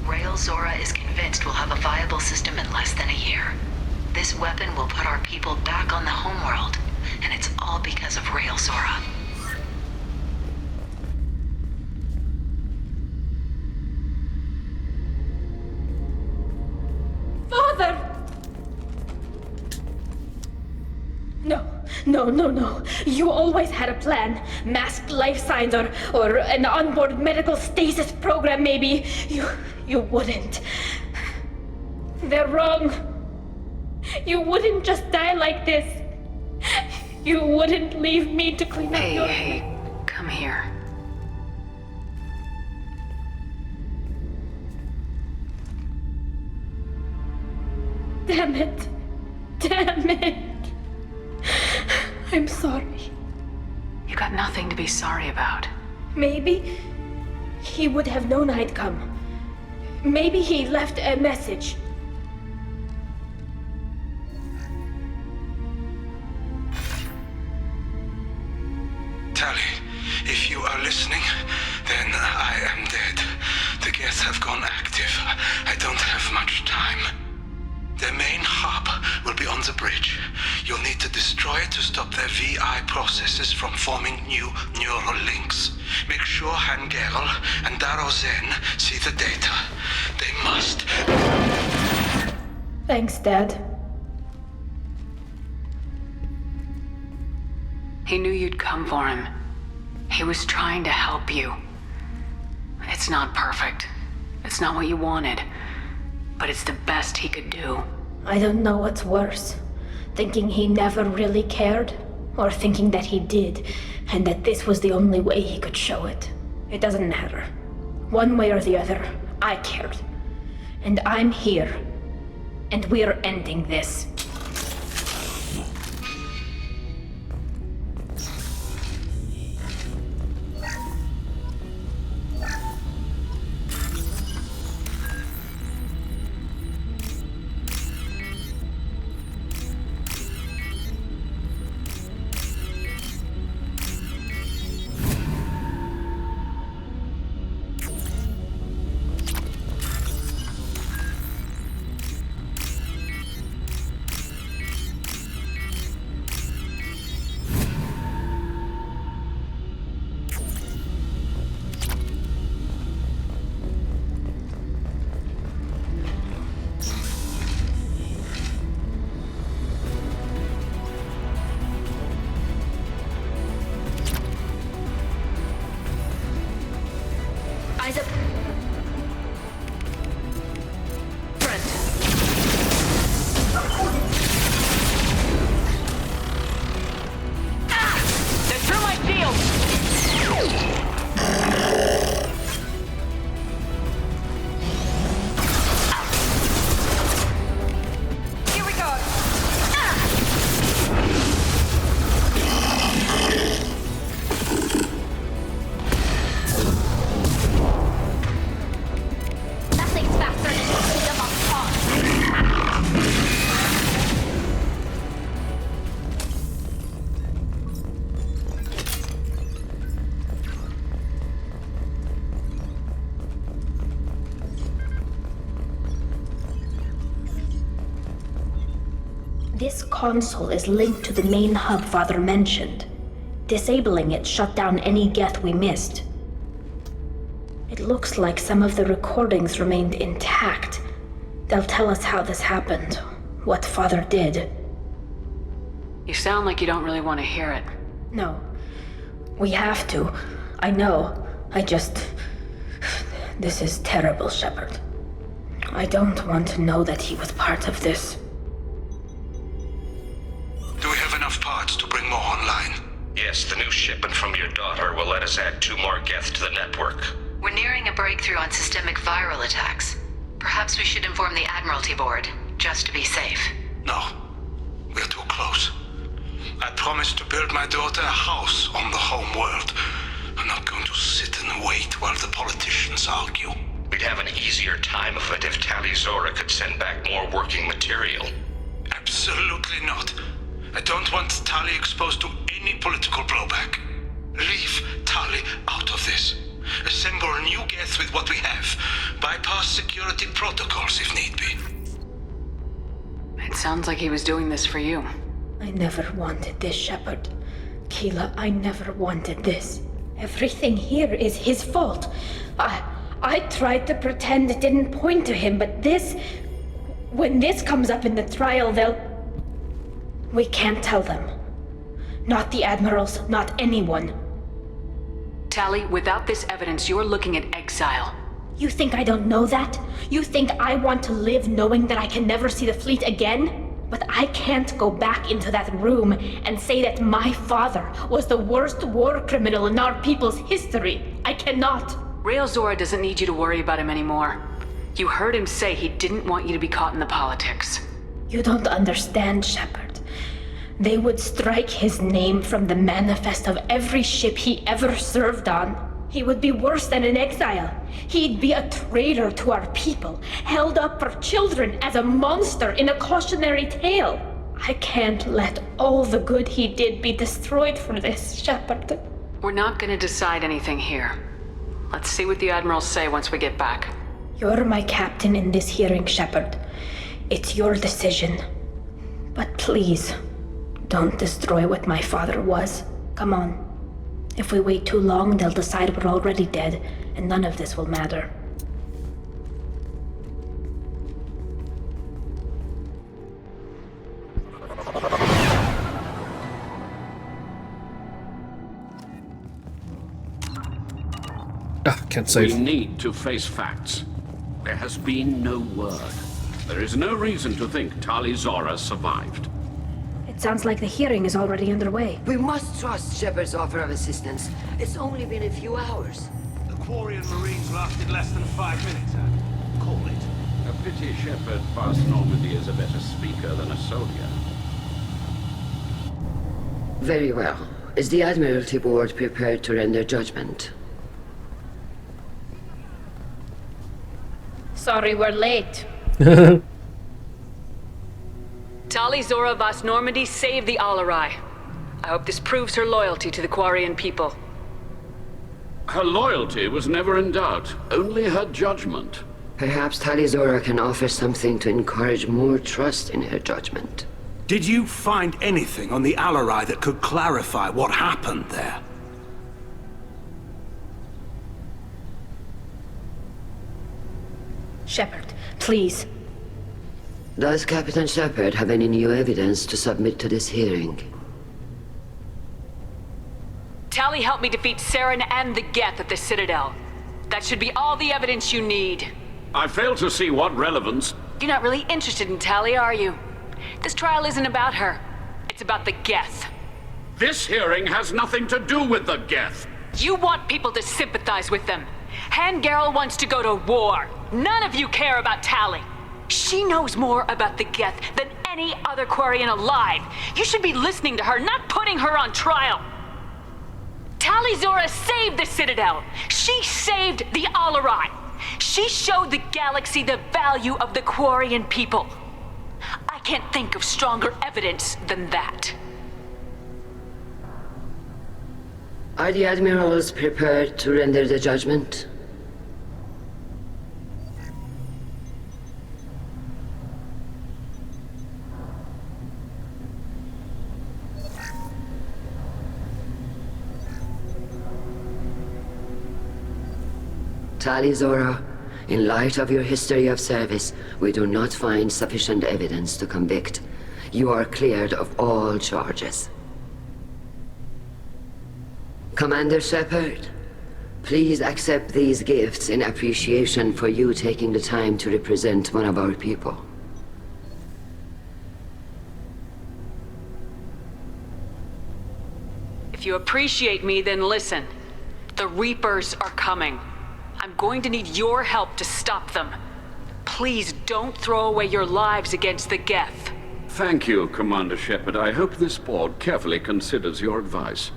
Rael Zora is convinced we'll have a viable system in less than a year. This weapon will put our people back on the homeworld, and it's all because of Rael Zora. Father! No. You always had a plan. Masked life signs or an onboard medical stasis program, maybe. You wouldn't. They're wrong. You wouldn't just die like this. You wouldn't leave me to clean up your... Hey, come here. Damn it. I'm sorry. You got nothing to be sorry about. Maybe he would have known I'd come. Maybe he left a message. Tali, if you are listening, then I am dead. The Geth have gone active. I don't have much time. Their main hub will be on the bridge. You'll need to destroy it to stop their VI processes from forming new neural links. Make sure Han Gerel and Daro Zen see the data. They must. Thanks, Dad. He knew you'd come for him. He was trying to help you. It's not perfect. It's not what you wanted. But it's the best he could do. I don't know what's worse. Thinking he never really cared, or thinking that he did, and that this was the only way he could show it. It doesn't matter. One way or the other, I cared. And I'm here. And we're ending this. This console is linked to the main hub Father mentioned. Disabling it shut down any Geth we missed. It looks like some of the recordings remained intact. They'll tell us how this happened, what Father did. You sound like you don't really want to hear it. No. We have to. I know. This is terrible, Shepard. I don't want to know that he was part of this. Do we have enough parts to bring more online? Yes, the new shipment from your daughter will let us add 2 more Geth to the network. We're nearing a breakthrough on systemic viral attacks. Perhaps we should inform the Admiralty Board, just to be safe. No. We're too close. I promised to build my daughter a house on the home world. I'm not going to sit and wait while the politicians argue. We'd have an easier time of it if Tali Zora could send back more working material. Absolutely not. I don't want Tali exposed to any political blowback. Leave Tali out of this. Assemble new Geth with what we have. Bypass security protocols if need be. It sounds like he was doing this for you. I never wanted this, Shepard. Keela, I never wanted this. Everything here is his fault. I tried to pretend it didn't point to him, but this... When this comes up in the trial, we can't tell them. Not the admirals, not anyone. Tali, without this evidence, you're looking at exile. You think I don't know that? You think I want to live knowing that I can never see the fleet again? But I can't go back into that room and say that my father was the worst war criminal in our people's history. I cannot. Rael Zora doesn't need you to worry about him anymore. You heard him say he didn't want you to be caught in the politics. You don't understand, Shepard. They would strike his name from the manifest of every ship he ever served on. He would be worse than an exile. He'd be a traitor to our people, held up for children as a monster in a cautionary tale. I can't let all the good he did be destroyed for this, Shepard. We're not gonna decide anything here. Let's see what the admirals say once we get back. You're my captain in this hearing, Shepard. It's your decision. But please, don't destroy what my father was. Come on. If we wait too long, they'll decide we're already dead, and none of this will matter. Can't save. We need to face facts. There has been no word. There is no reason to think Tali Zora survived. It sounds like the hearing is already underway. We must trust Shepard's offer of assistance. It's only been a few hours. The Quarian Marines lasted less than 5 minutes, Call it. A pity Shepard past Normandy is a better speaker than a soldier. Very well. Is the Admiralty Board prepared to render judgment? Sorry we're late. Tali Zora Vas Normandy saved the Alarai. I hope this proves her loyalty to the Quarian people. Her loyalty was never in doubt, only her judgment. Perhaps Tali Zora can offer something to encourage more trust in her judgment. Did you find anything on the Alarai that could clarify what happened there? Shepard, please. Does Captain Shepard have any new evidence to submit to this hearing? Tali helped me defeat Saren and the Geth at the Citadel. That should be all the evidence you need. I fail to see what relevance... You're not really interested in Tali, are you? This trial isn't about her. It's about the Geth. This hearing has nothing to do with the Geth. You want people to sympathize with them. Hangarel wants to go to war. None of you care about Tali. She knows more about the Geth than any other Quarian alive. You should be listening to her, not putting her on trial. Tali Zora saved the Citadel. She saved the Alarai. She showed the galaxy the value of the Quarian people. I can't think of stronger evidence than that. Are the admirals prepared to render the judgment? Tali Zora, in light of your history of service, we do not find sufficient evidence to convict. You are cleared of all charges. Commander Shepard, please accept these gifts in appreciation for you taking the time to represent one of our people. If you appreciate me, then listen. The Reapers are coming. I'm going to need your help to stop them. Please don't throw away your lives against the Geth. Thank you, Commander Shepard. I hope this board carefully considers your advice.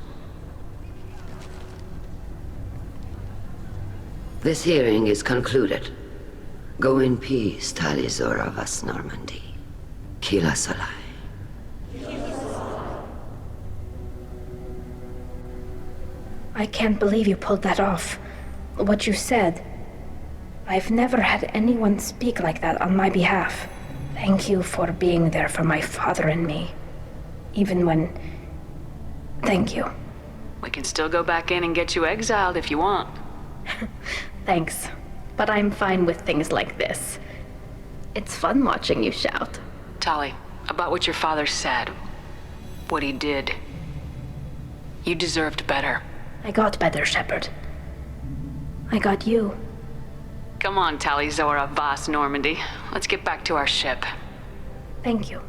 This hearing is concluded. Go in peace, Tali Zora Vas Normandy. Kila Salai. I can't believe you pulled that off. What you said. I've never had anyone speak like that on my behalf. Thank you for being there for my father and me. Even when... Thank you. We can still go back in and get you exiled if you want. Thanks. But I'm fine with things like this. It's fun watching you shout. Tali, about what your father said. What he did. You deserved better. I got better, Shepard. I got you. Come on, Tali Zora Vas Normandy. Let's get back to our ship. Thank you,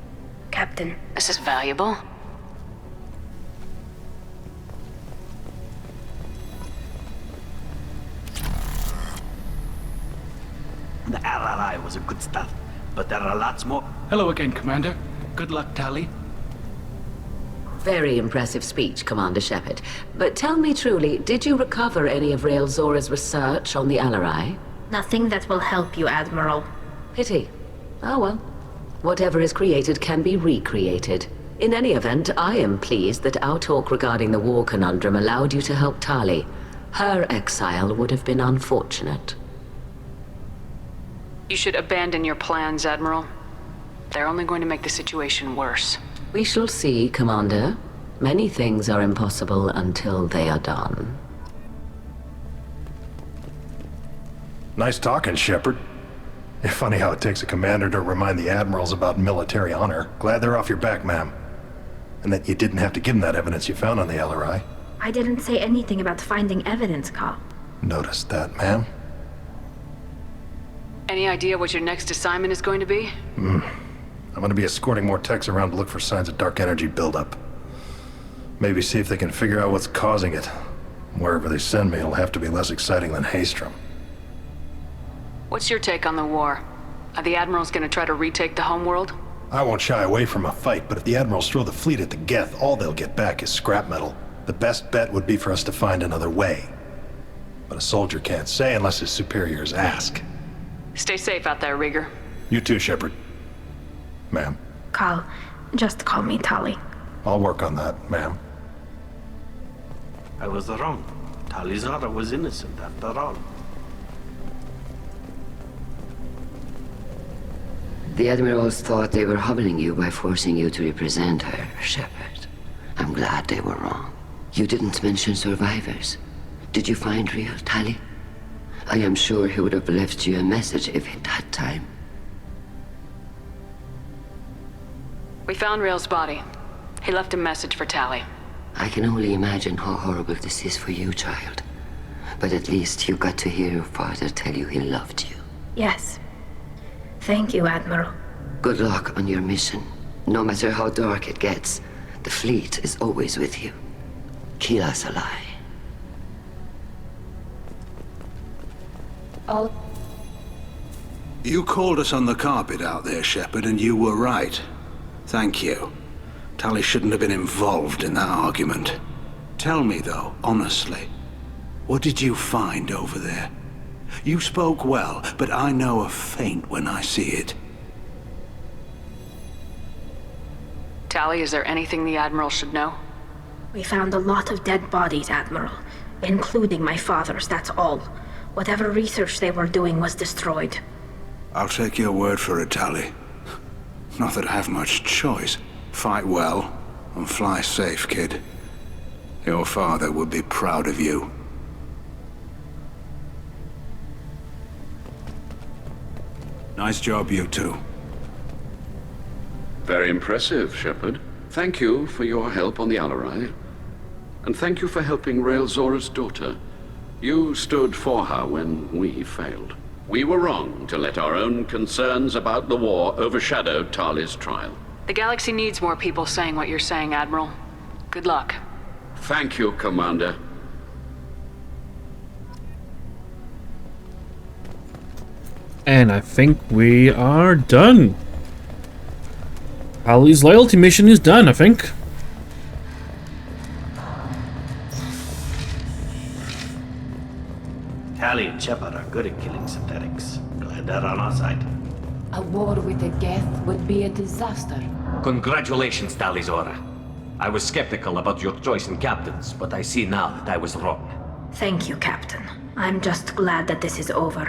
Captain. This is valuable. The RRI was a good start, but there are lots more. Hello again, Commander. Good luck, Tali. Very impressive speech, Commander Shepard. But tell me truly, did you recover any of Rael Zora's research on the Alarai? Nothing that will help you, Admiral. Pity. Oh well. Whatever is created can be recreated. In any event, I am pleased that our talk regarding the war conundrum allowed you to help Tali. Her exile would have been unfortunate. You should abandon your plans, Admiral. They're only going to make the situation worse. We shall see, Commander. Many things are impossible until they are done. Nice talking, Shepard. It's funny how it takes a commander to remind the admirals about military honor. Glad they're off your back, ma'am. And that you didn't have to give them that evidence you found on the LRI. I didn't say anything about finding evidence, Carl. Noticed that, ma'am. Any idea what your next assignment is going to be? I'm gonna be escorting more techs around to look for signs of dark energy buildup. Maybe see if they can figure out what's causing it. Wherever they send me, it'll have to be less exciting than Haystrom. What's your take on the war? Are the Admirals going to try to retake the homeworld? I won't shy away from a fight, but if the Admirals throw the fleet at the Geth, all they'll get back is scrap metal. The best bet would be for us to find another way. But a soldier can't say unless his superiors ask. Stay safe out there, Rieger. You too, Shepard. Ma'am. Carl, just call me Tali. I'll work on that, ma'am. I was wrong. Tali Zora was innocent after all. The Admirals thought they were humbling you by forcing you to represent her, Shepard. I'm glad they were wrong. You didn't mention survivors. Did you find real Tali? I am sure he would have left you a message if he'd had time. We found Rael's body. He left a message for Tali. I can only imagine how horrible this is for you, child. But at least you got to hear your father tell you he loved you. Yes. Thank you, Admiral. Good luck on your mission. No matter how dark it gets, the fleet is always with you. Kila Salai. You called us on the carpet out there, Shepard, and you were right. Thank you. Tali shouldn't have been involved in that argument. Tell me, though, honestly, what did you find over there? You spoke well, but I know a feint when I see it. Tali, is there anything the Admiral should know? We found a lot of dead bodies, Admiral. Including my father's, that's all. Whatever research they were doing was destroyed. I'll take your word for it, Tali. Not that I have much choice. Fight well, and fly safe, kid. Your father would be proud of you. Nice job, you two. Very impressive, Shepard. Thank you for your help on the Alarai. And thank you for helping Rael Zora's daughter. You stood for her when we failed. We were wrong to let our own concerns about the war overshadow Tali's trial. The galaxy needs more people saying what you're saying, Admiral. Good luck. Thank you, Commander. And I think we are done. Tali's loyalty mission is done, I think. Tali and Shepard are good at killing synthetics. Glad they're on our side. A war with the Geth would be a disaster. Congratulations, Tali Zora. I was skeptical about your choice in captains, but I see now that I was wrong. Thank you, Captain. I'm just glad that this is over.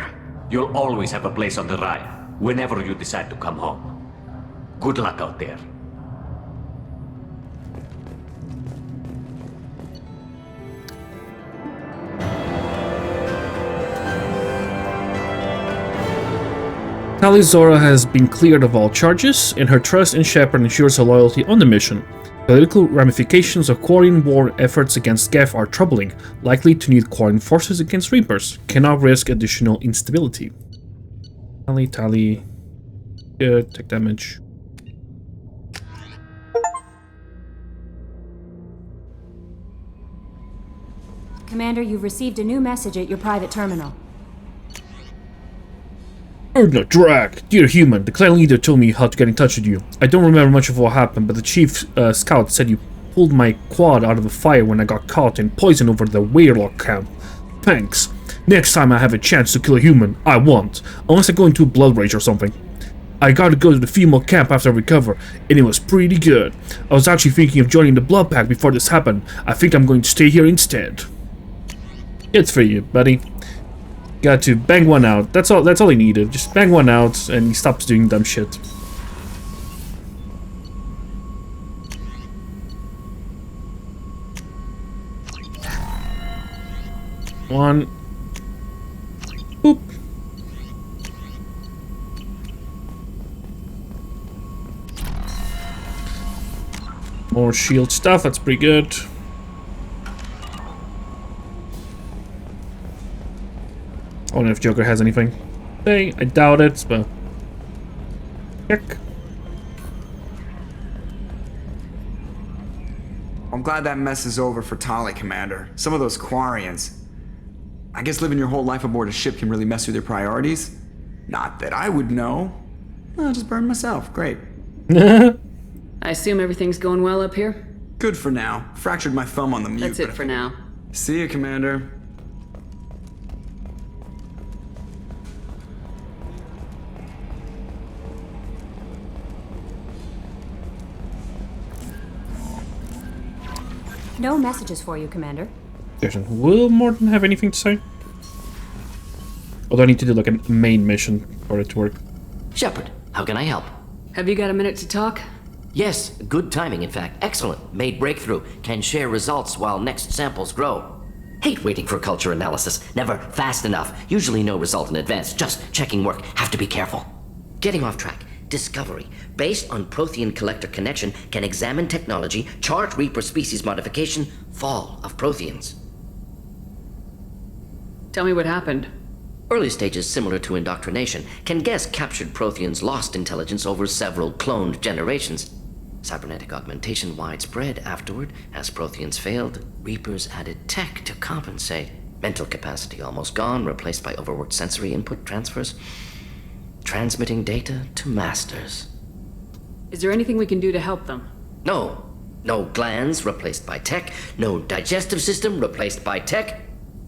You'll always have a place on the Raya, whenever you decide to come home. Good luck out there. Tali Zora has been cleared of all charges, and her trust in Shepard ensures her loyalty on the mission. Political ramifications of Quarian war efforts against Geth are troubling, likely to need Quarian forces against Reapers. Cannot risk additional instability. Tali. Good, take damage. Commander, you've received a new message at your private terminal. Erdna Drag, dear human, the clan leader told me how to get in touch with you. I don't remember much of what happened, but the chief scout said you pulled my quad out of the fire when I got caught in poison over the Warlock camp. Thanks. Next time I have a chance to kill a human, I won't, unless I go into a blood rage or something. I gotta go to the female camp after I recover, and it was pretty good. I was actually thinking of joining the blood pack before this happened. I think I'm going to stay here instead. It's for you, buddy. Got to bang one out. That's all he needed. Just bang one out and he stops doing dumb shit. One. Boop. More shield stuff, that's pretty good. I don't know if Joker has anything. Hey, I doubt it, but... Check. I'm glad that mess is over for Tali, Commander. Some of those Quarians. I guess living your whole life aboard a ship can really mess with your priorities. Not that I would know. I'll just burn myself. Great. I assume everything's going well up here? Good for now. Fractured my thumb on the mute. That's it for now. See you, Commander. No messages for you, Commander. Will Morton have anything to say? Or do I need to do like a main mission for it to work? Shepard, how can I help? Have you got a minute to talk? Yes, good timing, in fact. Excellent. Made breakthrough. Can share results while next samples grow. Hate waiting for culture analysis. Never fast enough. Usually no result in advance. Just checking work. Have to be careful. Getting off track. Discovery. Based on Prothean collector connection, can examine technology, chart Reaper species modification, fall of Protheans. Tell me what happened. Early stages similar to indoctrination. Can guess captured Protheans lost intelligence over several cloned generations. Cybernetic augmentation widespread afterward. As Protheans failed, Reapers added tech to compensate. Mental capacity almost gone, replaced by overworked sensory input transfers. Transmitting data to masters. Is there anything we can do to help them? No. No glands replaced by tech. No digestive system replaced by tech.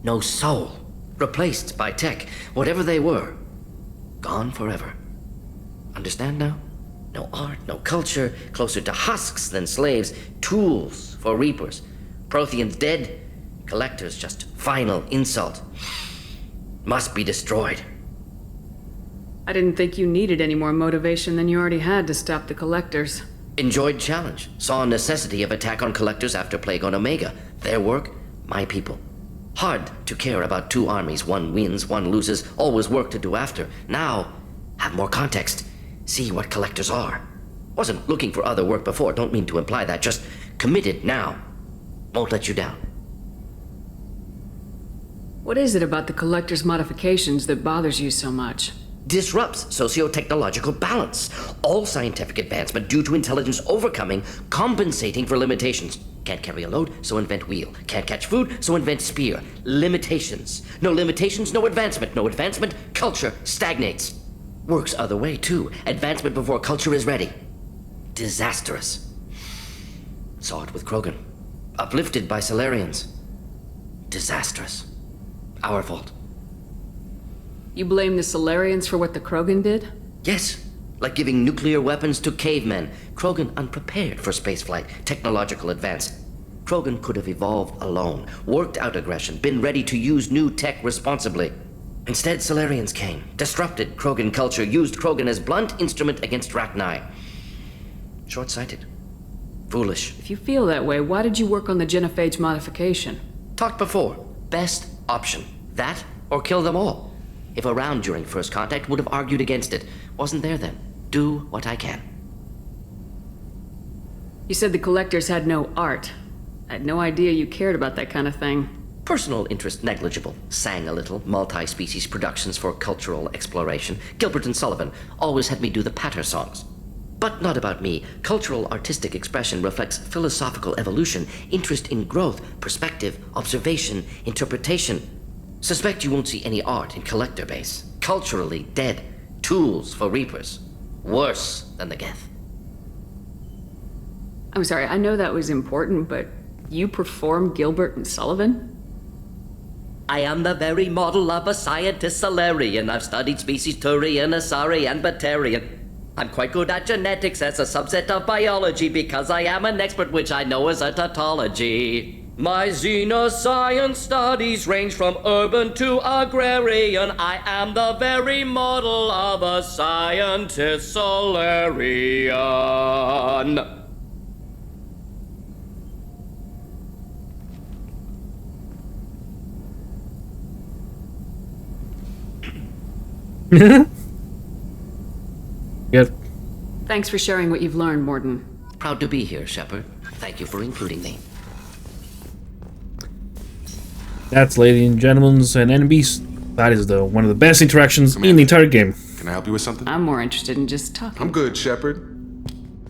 No soul replaced by tech. Whatever they were, gone forever. Understand now? No art, no culture, closer to husks than slaves. Tools for Reapers. Protheans dead. Collectors just final insult. Must be destroyed. I didn't think you needed any more motivation than you already had to stop the Collectors. Enjoyed challenge. Saw necessity of attack on Collectors after Plague on Omega. Their work, my people. Hard to care about two armies. One wins, one loses. Always work to do after. Now, have more context. See what Collectors are. Wasn't looking for other work before. Don't mean to imply that. Just committed now. Won't let you down. What is it about the Collectors' modifications that bothers you so much? Disrupts socio-technological balance. All scientific advancement due to intelligence overcoming, compensating for limitations. Can't carry a load, so invent wheel. Can't catch food, so invent spear. Limitations. No limitations, no advancement. No advancement, culture stagnates. Works other way, too. Advancement before culture is ready. Disastrous. Saw it with Krogan. Uplifted by Solarians. Disastrous. Our fault. You blame the Solarians for what the Krogan did? Yes, like giving nuclear weapons to cavemen. Krogan unprepared for spaceflight, technological advance. Krogan could have evolved alone, worked out aggression, been ready to use new tech responsibly. Instead, Solarians came, disrupted Krogan culture, used Krogan as blunt instrument against Rachni. Short-sighted. Foolish. If you feel that way, why did you work on the genophage modification? Talked before. Best option. That or kill them all. If around during first contact, would have argued against it. Wasn't there then. Do what I can. You said the collectors had no art. I had no idea you cared about that kind of thing. Personal interest negligible. Sang a little. Multi-species productions for cultural exploration. Gilbert and Sullivan always had me do the patter songs. But not about me. Cultural artistic expression reflects philosophical evolution, interest in growth, perspective, observation, interpretation. Suspect you won't see any art in collector base. Culturally dead. Tools for reapers. Worse than the Geth. I'm sorry, I know that was important, but you perform Gilbert and Sullivan? I am the very model of a scientist Solarian. I've studied species Turian, Asari, and Batarian. I'm quite good at genetics as a subset of biology because I am an expert which I know as a tautology. My xenoscience studies range from urban to agrarian. I am the very model of a scientist Solarian. Yep. Thanks for sharing what you've learned, Morden. Proud to be here, Shepard. Thank you for including me. That's, ladies and gentlemen, an enemies. That is one of the best interactions in the entire game. Can I help you with something? I'm more interested in just talking. I'm good, Shepard.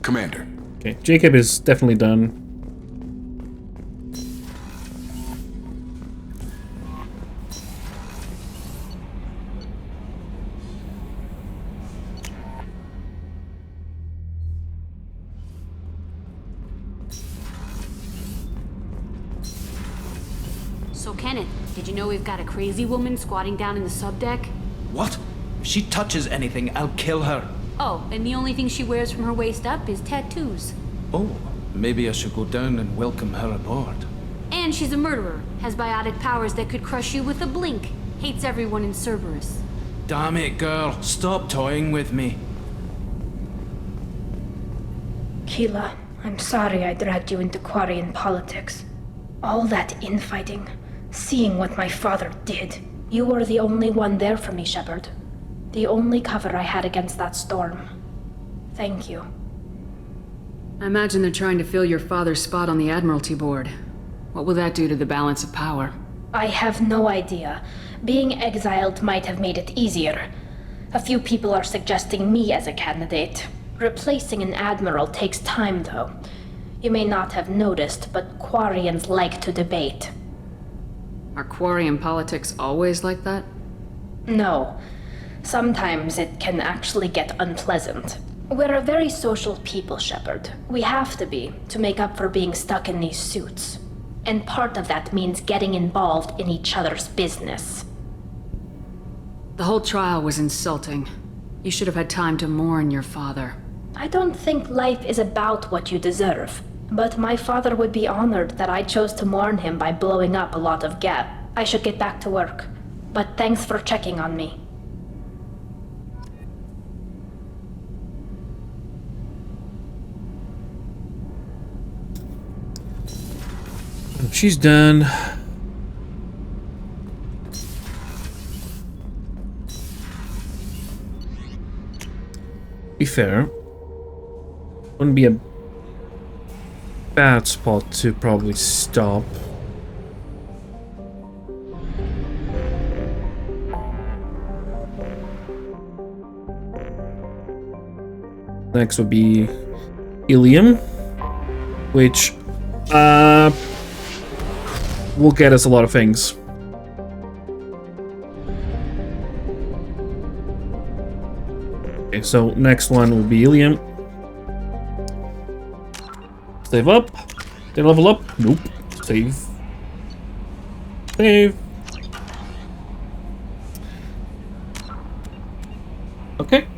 Commander. Okay, Jacob is definitely done. So, Kenneth, did you know we've got a crazy woman squatting down in the subdeck? What? If she touches anything, I'll kill her. Oh, and the only thing she wears from her waist up is tattoos. Oh, maybe I should go down and welcome her aboard. And she's a murderer, has biotic powers that could crush you with a blink, hates everyone in Cerberus. Damn it, girl. Stop toying with me. Keela, I'm sorry I dragged you into Quarian politics. All that infighting, seeing what my father did. You were the only one there for me, Shepard. The only cover I had against that storm. Thank you. I imagine they're trying to fill your father's spot on the Admiralty Board. What will that do to the balance of power? I have no idea. Being exiled might have made it easier. A few people are suggesting me as a candidate. Replacing an admiral takes time, though. You may not have noticed, but Quarians like to debate. Are Quarian politics always like that? No. Sometimes it can actually get unpleasant. We're a very social people, Shepard. We have to be, to make up for being stuck in these suits. And part of that means getting involved in each other's business. The whole trial was insulting. You should have had time to mourn your father. I don't think life is about what you deserve. But my father would be honored that I chose to mourn him by blowing up a lot of Geth. I should get back to work. But thanks for checking on me. She's done. Be fair, wouldn't be a bad spot to probably stop. Next would be Ilium, which will get us a lot of things. Okay, so next one will be Ilium. Save up. They level up? Nope. Save. Save. Okay,